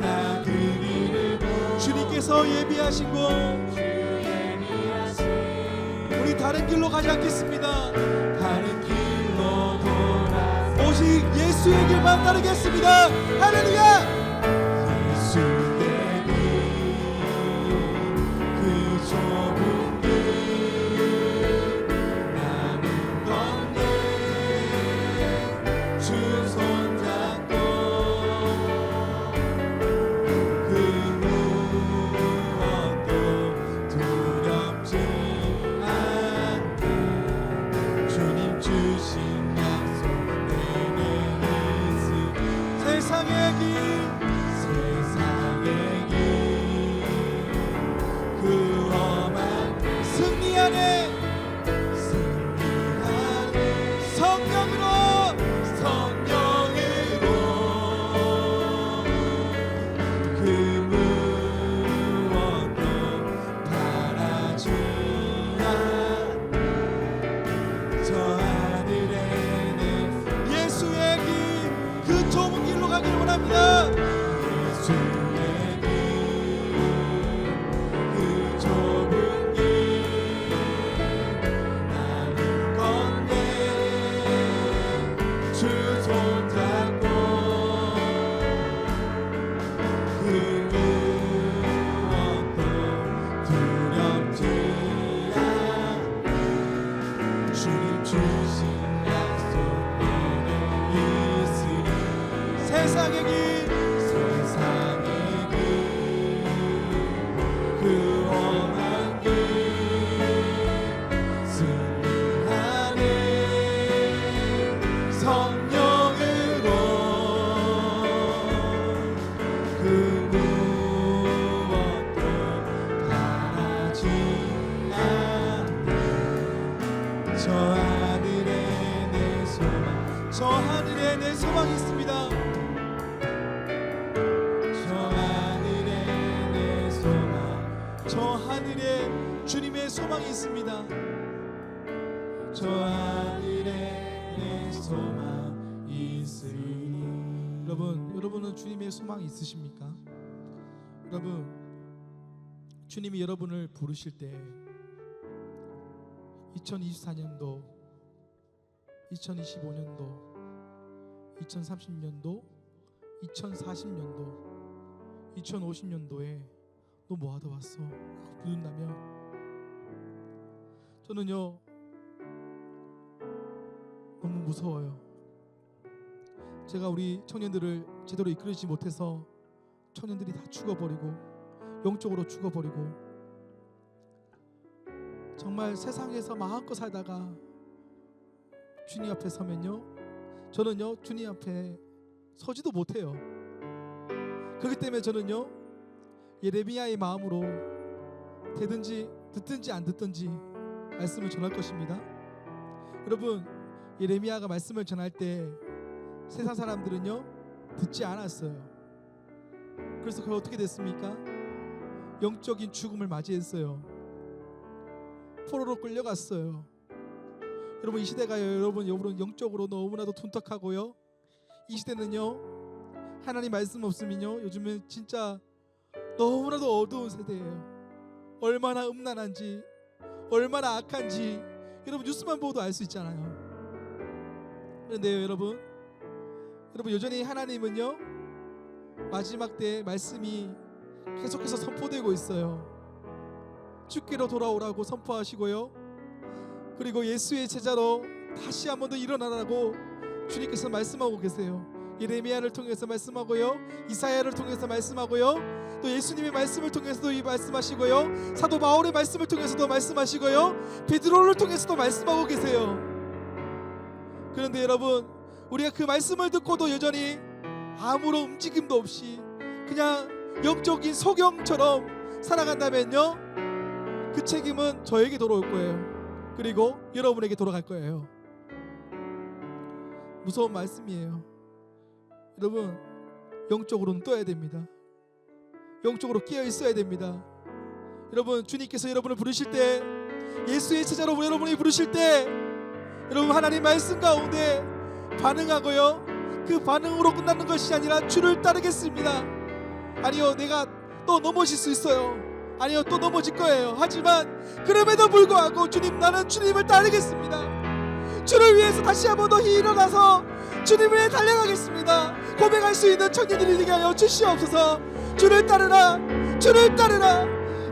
나 그 길을 주님께서 예비하신 곳 우리 다른 길로 가지 않겠습니다. 다른 길로 돌아 오직 예수의 길만 따르겠습니다. 할렐루야. 예수의 그 좁은 길 나는 건네 주 손잡고 그 무엇도 두렵지 않네 주님 주신 약속 내게 있으니 세상의 길 찬양합니다. 예수의 그 좁은 길 나는 건네 주 손잡고 그 무엇도 두렵지 않네 주님 주신 약속 내게 있으니 세상의 길 세상의 길, 그 험한 길 승리하네 성령으로 그 무엇도 바라지 않네 저 하늘에 내 소망 저 하늘에 내 소망이 있습니다. 저 하늘에 내 소망 저 하늘에 주님의 소망이 있습니다. 저 하늘에 내 소망 있으니 여러분은 주님의 소망이 있으십니까? 여러분, 주님이 여러분을 부르실 때 2024년도, 2025년도, 2030년도, 2040년도, 2050년도에 너 뭐 하다 왔어? 라고 묻는다면 저는요 너무 무서워요. 제가 우리 청년들을 제대로 이끌지 못해서 청년들이 다 죽어버리고 영적으로 죽어버리고 정말 세상에서 마음껏 살다가 주님 앞에 서면요 저는요 주님 앞에 서지도 못해요. 그렇기 때문에 저는요 예레미야의 마음으로 되든지 듣든지 안 듣든지 말씀을 전할 것입니다. 여러분, 예레미야가 말씀을 전할 때 세상 사람들은요 듣지 않았어요. 그래서 그게 어떻게 됐습니까? 영적인 죽음을 맞이했어요. 포로로 끌려갔어요. 여러분, 이 시대가요 여러분 영적으로 너무나도 둔탁하고요, 이 시대는요 하나님 말씀 없으면요 요즘은 진짜 너무나도 어두운 세대예요. 얼마나 음란한지, 얼마나 악한지 여러분 뉴스만 보도 알 수 있잖아요. 그런데요 여러분 여전히 하나님은요 마지막 때 말씀이 계속해서 선포되고 있어요. 주께로 돌아오라고 선포하시고요, 그리고 예수의 제자로 다시 한 번 더 일어나라고 주님께서 말씀하고 계세요. 예레미야를 통해서 말씀하고요, 이사야를 통해서 말씀하고요, 또 예수님의 말씀을 통해서도 말씀하시고요, 사도 바울의 말씀을 통해서도 말씀하시고요, 베드로를 통해서도 말씀하고 계세요. 그런데 여러분, 우리가 그 말씀을 듣고도 여전히 아무런 움직임도 없이 그냥 영적인 소경처럼 살아간다면요 그 책임은 저에게 돌아올 거예요. 그리고 여러분에게 돌아갈 거예요. 무서운 말씀이에요. 여러분, 영적으로는 떠야 됩니다. 영적으로 깨어 있어야 됩니다. 여러분, 주님께서 여러분을 부르실 때, 예수의 제자로 여러분이 부르실 때 여러분 하나님 말씀 가운데 반응하고요, 그 반응으로 끝나는 것이 아니라 주를 따르겠습니다. 아니요, 내가 또 넘어질 수 있어요. 아니요, 또 넘어질 거예요. 하지만 그럼에도 불구하고 주님, 나는 주님을 따르겠습니다. 주를 위해서 다시 한 번 더 일어나서 주님을 위해 달려가겠습니다. 고백할 수 있는 청년들이 되게 하여 주시옵소서. 주를 따르라, 주를 따르라.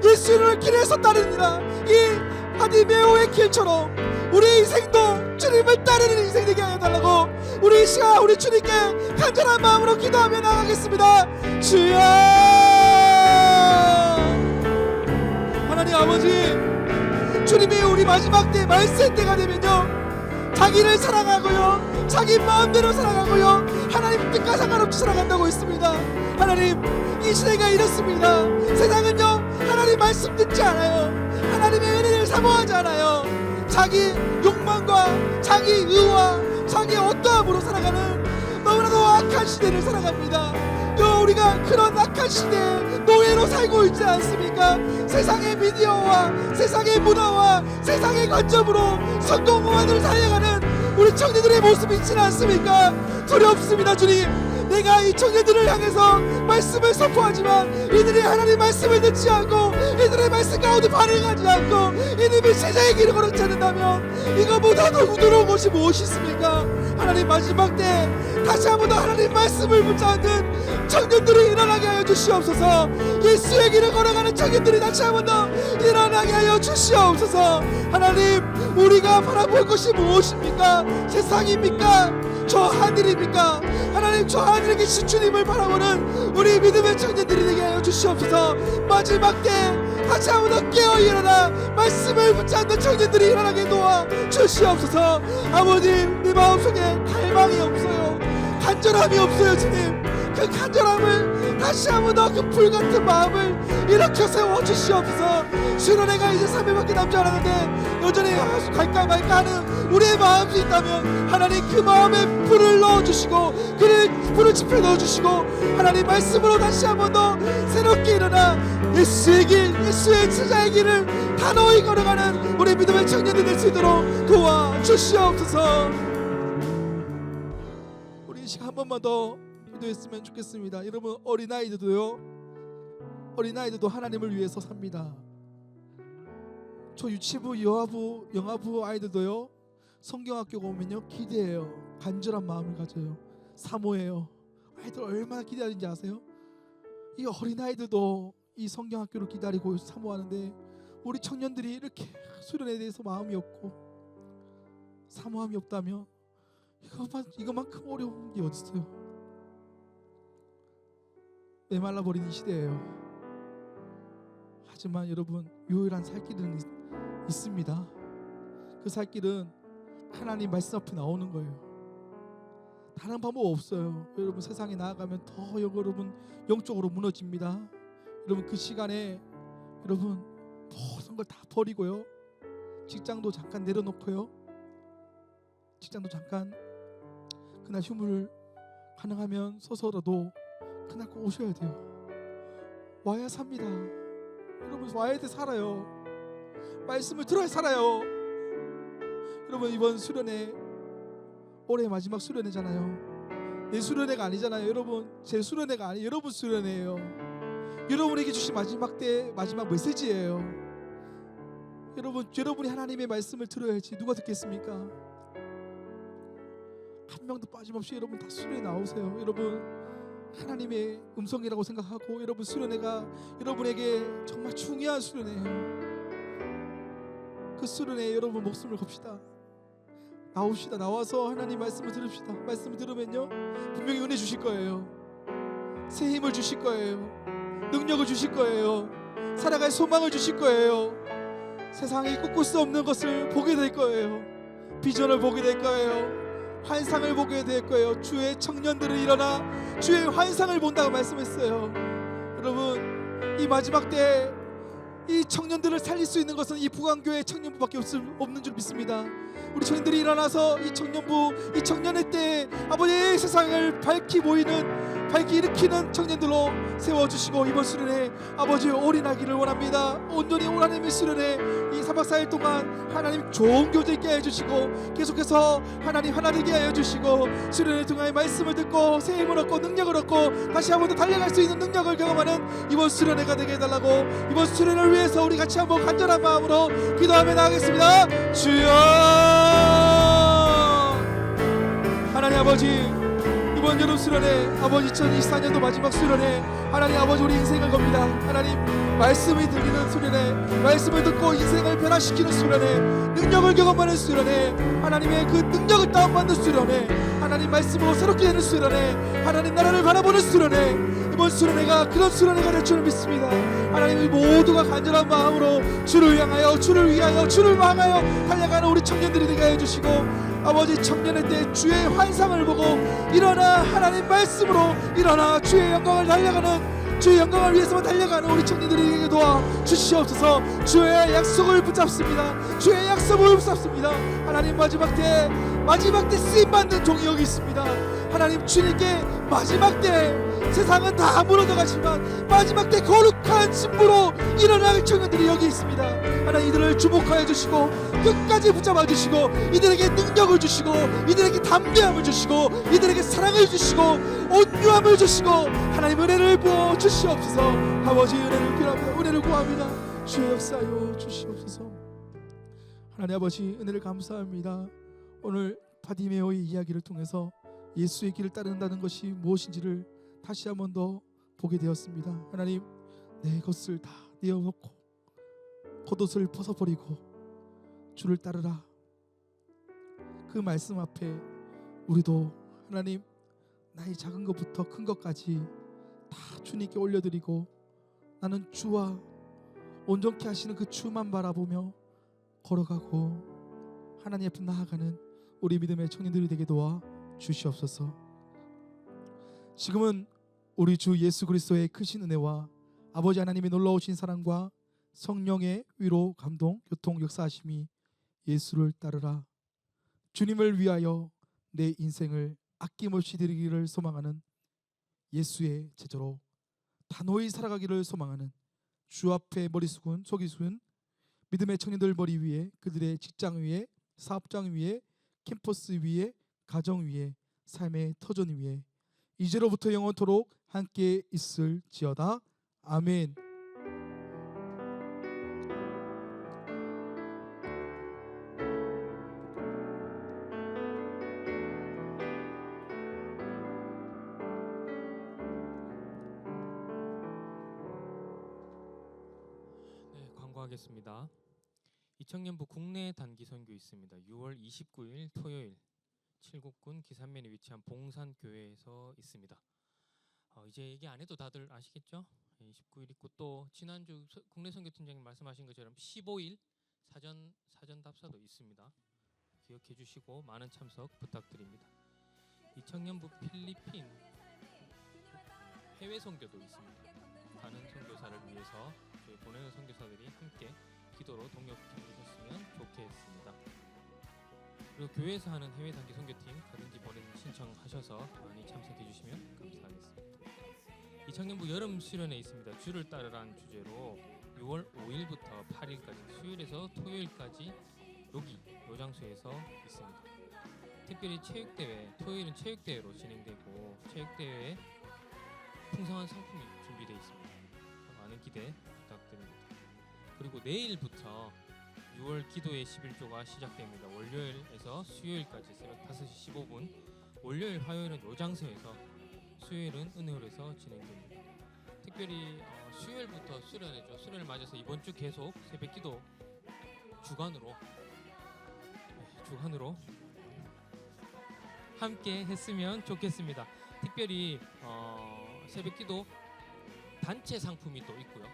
예수를 길에서 따르니라. 이 바디메오의 길처럼 우리 인생도 주님을 따르는 인생 되게 하여 달라고 우리 이 시간 우리 주님께 간절한 마음으로 기도하며 나가겠습니다. 주여, 하나님 아버지, 주님이 우리 마지막 때 말세 때가 되면요 자기를 사랑하고요, 자기 마음대로 살아가고요, 하나님 뜻과 상관없이 살아간다고 했습니다. 하나님, 이 시대가 이렇습니다. 세상은요 하나님 말씀 듣지 않아요. 하나님의 은혜를 사모하지 않아요. 자기 욕망과 자기 의와 자기 어떠함으로 살아가는 너무나도 악한 시대를 살아갑니다. 또 우리가 그런 악한 시대에 노예로 살고 있지 않습니까? 세상의 미디어와 세상의 문화와 세상의 관점으로 성공만을 살려가는 우리 청년들의 모습이 있지 않습니까? 두렵습니다. 주님, 내가 이 청년들을 향해서 말씀을 선포하지만 이들이 하나님 말씀을 듣지 않고 이들의 말씀 가운데 반응하지 않고 이들이 제자의 길을 걸었지 않는다면 이거보다도 우두러운 것이 무엇이 있습니까? 하나님 마지막 때 다시 한 번 더 하나님 말씀을 붙잡는 청년들이 일어나게 하여 주시옵소서. 예수의 길을 걸어가는 청년들이 다시 한 번 더 일어나게 하여 주시옵소서. 하나님, 우리가 바라볼 것이 무엇입니까? 세상입니까? 저 하늘입니까? 하나님, 저 하늘에 계신 주님을 바라보는 우리 믿음의 청년들이 되게 하여 주시옵소서. 마지막 때 다시 한 번 더 깨어 일어나 말씀을 붙잡는 청년들이 일어나게 도와 주시옵소서. 아버님, 내 마음속에 갈망이 없어요. 간절함이 없어요. 주님, 그 간절함을 다시 한 번 더 그 불같은 마음을 일으켜 세워주시옵소서. 수련회가 이제 3일밖에 남지 않았는데 여전히 갈까 말까 하는 우리의 마음이 있다면 하나님 그 마음에 불을 넣어주시고 불을 지펴 넣어주시고 하나님 말씀으로 다시 한 번 더 새롭게 일어나 예수의 길, 예수의 제자의 길을 단호히 걸어가는 우리 믿음의 청년들 될 수 있도록 도와주시옵소서. 우리 이 시간 한 번만 더 기도했으면 좋겠습니다. 여러분, 어린아이들도 하나님을 위해서 삽니다. 저 유치부, 영아부 아이들도요, 성경학교 오면요 기대해요. 간절한 마음을 가져요. 사모해요. 아이들 얼마나 기대하는지 아세요? 이 어린아이들도 이 성경학교를 기다리고 사모하는데 우리 청년들이 이렇게 수련에 대해서 마음이 없고 사모함이 없다면 이것만큼 어려운 게 어딨어요? 메말라버린 이 시대예요. 하지만 여러분, 유일한 살 길은 있습니다. 그 살 길은 하나님 말씀 앞에 나오는 거예요. 다른 방법 없어요. 여러분, 세상에 나아가면 더 여러분 영적으로 무너집니다. 여러분, 그 시간에 여러분 모든 걸 다 버리고요, 직장도 잠깐 내려놓고요, 직장도 잠깐 그날 휴무를 가능하면 서서라도 그날 꼭 오셔야 돼요. 와야 삽니다. 여러분, 와야 돼. 살아요. 말씀을 들어야 살아요. 여러분, 이번 수련회 올해 마지막 수련회잖아요. 내 수련회가 아니잖아요. 여러분, 제 수련회가 아니에요. 여러분 수련회예요. 여러분에게 주신 마지막 메시지예요. 여러분이 하나님의 말씀을 들어야지 누가 듣겠습니까? 한 명도 빠짐없이 여러분 다 수련회 나오세요. 여러분, 하나님의 음성이라고 생각하고 여러분 수련회가 여러분에게 정말 중요한 수련회예요. 그 수련회에 여러분 목숨을 겁시다. 나옵시다. 나와서 하나님 말씀을 들읍시다. 말씀을 들으면요 분명히 은혜 주실 거예요. 새 힘을 주실 거예요. 능력을 주실 거예요. 살아갈 소망을 주실 거예요. 세상에 꿈꿀 수 없는 것을 보게 될 거예요. 비전을 보게 될 거예요. 환상을 보게 될 거예요. 주의 청년들은 일어나 주의 환상을 본다고 말씀했어요. 여러분, 이 마지막 때 이 청년들을 살릴 수 있는 것은 이 부강교회 청년부밖에 없는 줄 믿습니다. 우리 청년들이 일어나서 이 청년부, 이 청년의 때 아버지의 세상을 밝히 일으키는 청년들로 세워주시고 이번 수련회 아버지의 올인하기를 원합니다. 온전히 하나님의 수련회 이 3박 4일 동안 하나님 좋은 교제 있게 해주시고 계속해서 하나님 하나 되게 해주시고 수련회 동안에 말씀을 듣고 새 힘을 얻고 능력을 얻고 다시 한 번 더 달려갈 수 있는 능력을 경험하는 이번 수련회가 되게 해달라고, 이번 수련회를 위해서 우리 같이 한번 간절한 마음으로 기도하며 나가겠습니다. 주여, 하나님 아버지, 이번 여름 수련회 아버지 2024년도 마지막 수련회 하나님 아버지 우리 인생을 겁니다. 하나님 말씀이 들리는 수련회, 말씀을 듣고 인생을 변화시키는 수련회, 능력을 경험하는 수련회, 하나님의 그 능력을 다운받는 수련회, 하나님 말씀으로 새롭게 되는 수련회, 하나님 나라를 바라보는 수련회, 이번 수련회가 그런 수련회가 될 줄을 믿습니다. 하나님 모두가 간절한 마음으로 주를 향하여 주를 위하여 주를 향하여 달려가는 우리 청년들이 되게 해주시고 아버지 청년의 때 주의 환상을 보고 일어나 하나님 말씀으로 일어나 주의 영광을 달려가는, 주의 영광을 위해서만 달려가는 우리 청년들에게 도와 주시옵소서. 주의 약속을 붙잡습니다. 주의 약속을 붙잡습니다. 하나님 마지막 때 쓰임받는 종이 여기 있습니다. 하나님 주님께 마지막 때 세상은 다 무너져가지만 마지막 때 거룩한 승부로 일어날 청년들이 여기 있습니다. 하나님 이들을 주목하여 주시고 끝까지 붙잡아 주시고 이들에게 능력을 주시고 이들에게 담대함을 주시고 이들에게 사랑을 주시고 온유함을 주시고 하나님 은혜를 부어 주시옵소서. 아버지 은혜를 빌합니다. 은혜를 구합니다. 주의 역사여 주시옵소서. 하나님 아버지 은혜를 감사합니다. 오늘 바디메오의 이야기를 통해서 예수의 길을 따른다는 것이 무엇인지를 다시 한 번 더 보게 되었습니다. 하나님 내 것을 다 내어놓고 겉옷을 벗어버리고 주를 따르라. 그 말씀 앞에 우리도 하나님 나의 작은 것부터 큰 것까지 다 주님께 올려드리고 나는 주와 온전케 하시는 그 주만 바라보며 걸어가고 하나님 앞에 나아가는 우리 믿음의 청년들이 되게 도와 주시옵소서. 지금은 우리 주 예수 그리스도의 크신 은혜와 아버지 하나님의 놀라우신 사랑과 성령의 위로 감동 교통 역사하심이 예수를 따르라 주님을 위하여 내 인생을 아낌없이 드리기를 소망하는 예수의 제자로 단호히 살아가기를 소망하는 주 앞에 머리 숙은 속이 숙은 믿음의 청년들 머리 위에 그들의 직장 위에 사업장 위에 캠퍼스 위에 가정 위에 삶의 터전 위에 이제로부터 영원토록 함께 있을지어다. 아멘. 네, 광고하겠습니다. 이청년부 국내 단기 선교 있습니다. 6월 29일 토요일 칠곡군 기산면에 위치한 봉산교회에서 있습니다. 이제 얘기 안 해도 다들 아시겠죠? 29일 있고 또 지난주 국내 선교팀장님 말씀하신 것처럼 15일 사전 답사도 있습니다. 기억해 주시고 많은 참석 부탁드립니다. 이청년부 필리핀 해외 선교도 있습니다. 가는 선교사를 위해서 저희 보내는 선교사들이 함께 기도로 동역해 주셨으면 좋겠습니다. 그리고 교회에서 하는 해외 단기 선교팀 가든지 보내는 신청하셔서 많이 참석해 주시면 감사하겠습니다. 이청년부 여름 수련회 있습니다. 주를 따르라는 주제로 6월 5일부터 8일까지 수요일에서 토요일까지 여기 요 장소에서 있습니다. 특별히 체육대회, 토요일은 체육대회로 진행되고 체육대회에 풍성한 상품이 준비되어 있습니다. 많은 기대 부탁드립니다. 그리고 내일부터 6월 기도의 11조가 시작됩니다. 월요일에서 수요일까지 새벽 5시 15분 월요일, 화요일은 요 장소에서 수요일은 은혜홀에서 진행됩니다. 특별히 수요일부터 수련회죠. 수련을 맞아서 이번 주 계속 새벽 기도 주간으로 함께 했으면 좋겠습니다. 특별히 새벽 기도 단체 상품이 또 있고요.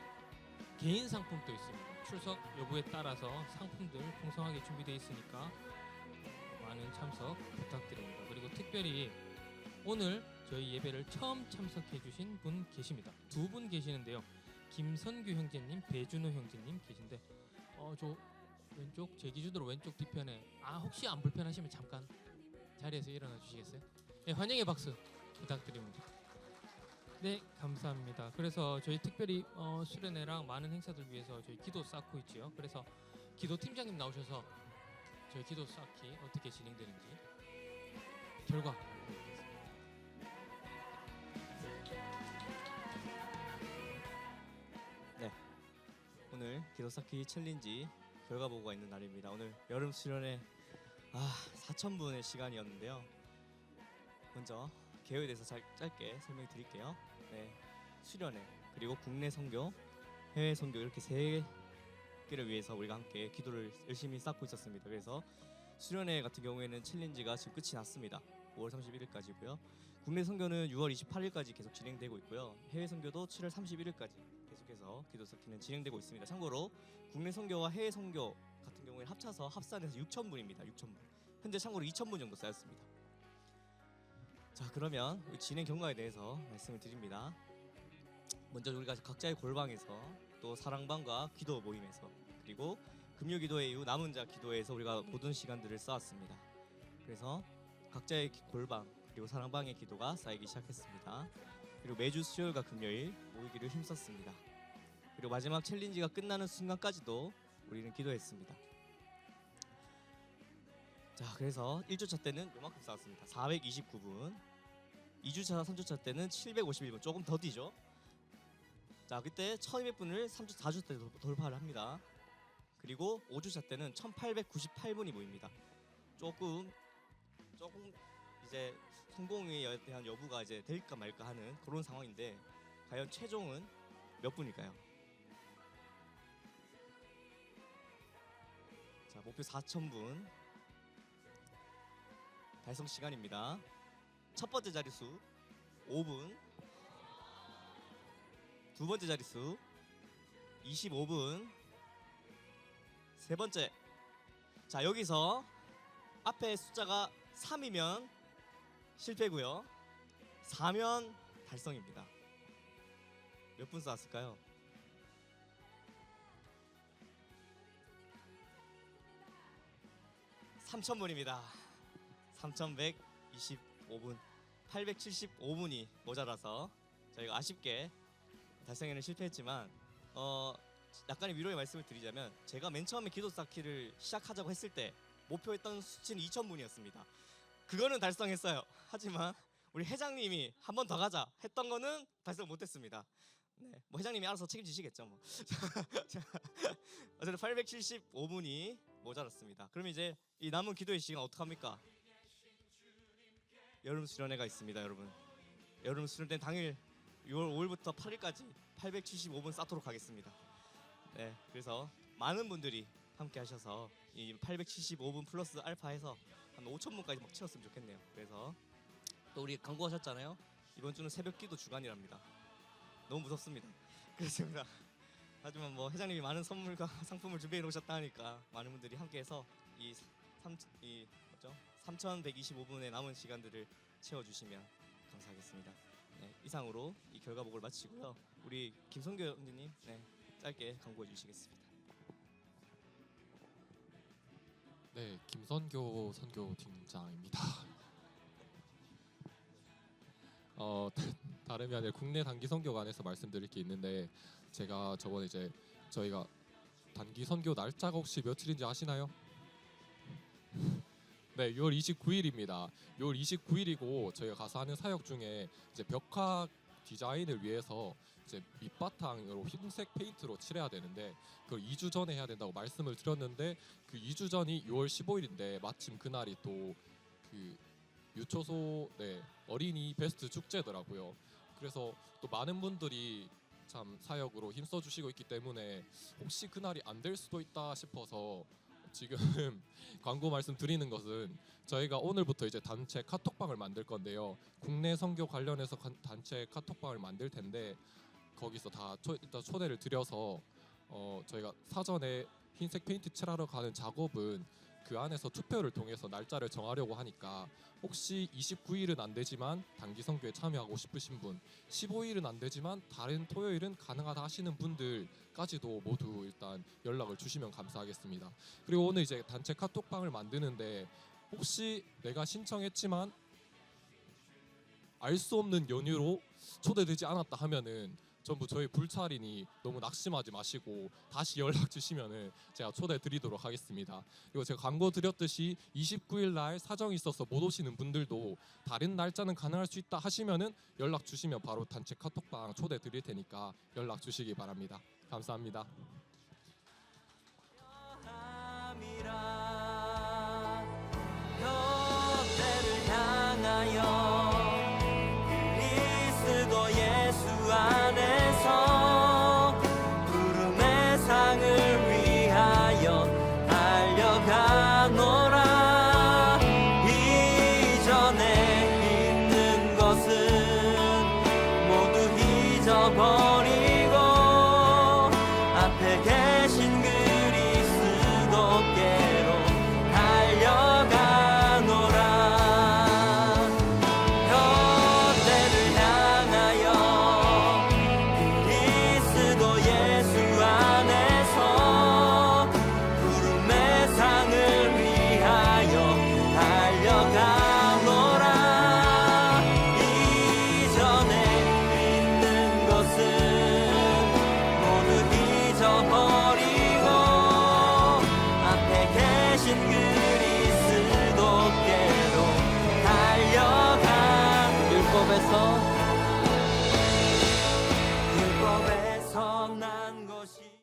개인 상품도 있습니다. 출석 여부에 따라서 상품들 풍성하게 준비되어 있으니까 많은 참석 부탁드립니다. 그리고 특별히 오늘 저희 예배를 처음 참석해 주신 분 계십니다. 두 분 계시는데요. 김선규 형제님, 배준호 형제님 계신데 저 왼쪽 제 기준으로 왼쪽 뒤편에 혹시 안 불편하시면 잠깐 자리에서 일어나 주시겠어요? 네, 환영의 박수 부탁드립니다. 네, 감사합니다. 그래서 저희 특별히 수련회랑 많은 행사들 위해서 저희 기도 쌓고 있지요. 그래서 기도 팀장님 나오셔서 저희 기도 쌓기 어떻게 진행되는지 결과 보겠습니다. 네, 오늘 기도 쌓기 챌린지 결과 보고가 있는 날입니다. 오늘 여름 수련회 4,000분의 시간이었는데요. 먼저 개요에 대해서 짧게 설명드릴게요. 네, 수련회 그리고 국내 선교, 해외 선교 이렇게 세 개를 위해서 우리가 함께 기도를 열심히 쌓고 있었습니다. 그래서 수련회 같은 경우에는 챌린지가 지금 끝이 났습니다. 5월 31일까지고요. 국내 선교는 6월 28일까지 계속 진행되고 있고요. 해외 선교도 7월 31일까지 계속해서 기도 쌓기는 진행되고 있습니다. 참고로 국내 선교와 해외 선교 같은 경우에 합쳐서 합산해서 6,000분입니다. 6,000분. 현재 참고로 2,000분 정도 쌓였습니다. 자, 그러면 진행 경과에 대해서 말씀을 드립니다. 먼저 우리가 각자의 골방에서 또 사랑방과 기도 모임에서 그리고 금요 기도회 이후 남은 자 기도회에서 우리가 모든 시간들을 쌓았습니다. 그래서 각자의 골방 그리고 사랑방의 기도가 쌓이기 시작했습니다. 그리고 매주 수요일과 금요일 모이기를 힘썼습니다. 그리고 마지막 챌린지가 끝나는 순간까지도 우리는 기도했습니다. 자, 그래서 1주차 때는 요만큼 쌓았습니다. 429분. 2주차, 3주차 때는 751분, 조금 더 뒤죠. 자, 그때 1200분을 4주차 때 돌파를 합니다. 그리고 5주차 때는 1898분이 모입니다. 조금 이제 성공에 대한 여부가 이제 될까 말까 하는 그런 상황인데, 과연 최종은 몇 분일까요? 자, 목표 4000분 달성 시간입니다. 첫 번째 자릿수 5분, 두 번째 자릿수 25분, 세 번째. 자, 여기서 앞에 숫자가 3이면 실패고요. 4면 달성입니다. 몇 분 쌓았을까요? (3000분입니다) 3125분, 875분이 모자라서 저희가 아쉽게 달성에는 실패했지만, 약간의 위로의 말씀을 드리자면, 제가 맨 처음에 기도 쌓기를 시작하자고 했을 때 목표했던 수치는 2000분이었습니다. 그거는 달성했어요. 하지만 우리 회장님이 한 번 더 가자 했던 거는 달성 못했습니다. 네, 뭐 회장님이 알아서 책임지시겠죠. 뭐. 어쨌든 875분이 모자랐습니다. 그럼 이제 이 남은 기도의 시간 어떡합니까? 여름 수련회가 있습니다, 여러분. 여름 수련회 당일 6월 5일부터 8일까지 875분 쌓도록 하겠습니다. 네, 그래서 많은 분들이 함께 하셔서 이 875분 플러스 알파해서 한 5000분까지 막 채웠으면 좋겠네요. 그래서 또 우리 광고하셨잖아요. 이번 주는 새벽 기도 주간이랍니다. 너무 무섭습니다. 그렇습니다. 하지만 뭐 회장님이 많은 선물과 상품을 준비해 놓으셨다 하니까 많은 분들이 함께해서 이 3125분의 남은 시간들을 채워주시면 감사하겠습니다. 네, 이상으로 이 결과 보고를 마치고요. 우리 김성교 형제님, 네, 짧게 광고해 주시겠습니다. 네, 김선교 선교팀장입니다. 다름이 아니라 국내 단기 선교관에서 말씀드릴 게 있는데, 제가 저번에 이제 저희가 단기 선교 날짜가 혹시 며칠인지 아시나요? 네, 6월 29일입니다. 6월 29일이고 저희가 가서 하는 사역 중에 이제 벽화 디자인을 위해서 이제 밑바탕으로 흰색 페인트로 칠해야 되는데, 그걸 2주 전에 해야 된다고 말씀을 드렸는데, 그 2주 전이 6월 15일인데 마침 그날이 또 그 유초소 어린이 베스트 축제더라고요. 그래서 또 많은 분들이 참 사역으로 힘써 주시고 있기 때문에 혹시 그날이 안 될 수도 있다 싶어서 지금 광고 말씀드리는 것은, 저희가 오늘부터 이제 단체 카톡방을 만들 건데요. 국내 선교 관련해서 단체 카톡방을 만들 텐데, 거기서 다 일단 초대를 드려서 저희가 사전에 흰색 페인트 칠하러 가는 작업은 그 안에서 투표를 통해서 날짜를 정하려고 하니까, 혹시 29일은 안 되지만 단기 선교에 참여하고 싶으신 분, 15일은 안 되지만 다른 토요일은 가능하다 하시는 분들까지도 모두 일단 연락을 주시면 감사하겠습니다. 그리고 오늘 이제 단체 카톡방을 만드는데, 혹시 내가 신청했지만 알 수 없는 연유로 초대되지 않았다 하면은 전부 저희 불찰이니 너무 낙심하지 마시고 다시 연락 주시면은 제가 초대 드리도록 하겠습니다. 그리고 제가 광고 드렸듯이 29일 날 사정이 있어서 못 오시는 분들도 다른 날짜는 가능할 수 있다 하시면은 연락 주시면 바로 단체 카톡방 초대 드릴 테니까 연락 주시기 바랍니다. 감사합니다. 너를 향하여 그리스도 예수 안에서 구름의 상을 위하여 달려가노라. 이전에 있는 것은 모두 잊어버려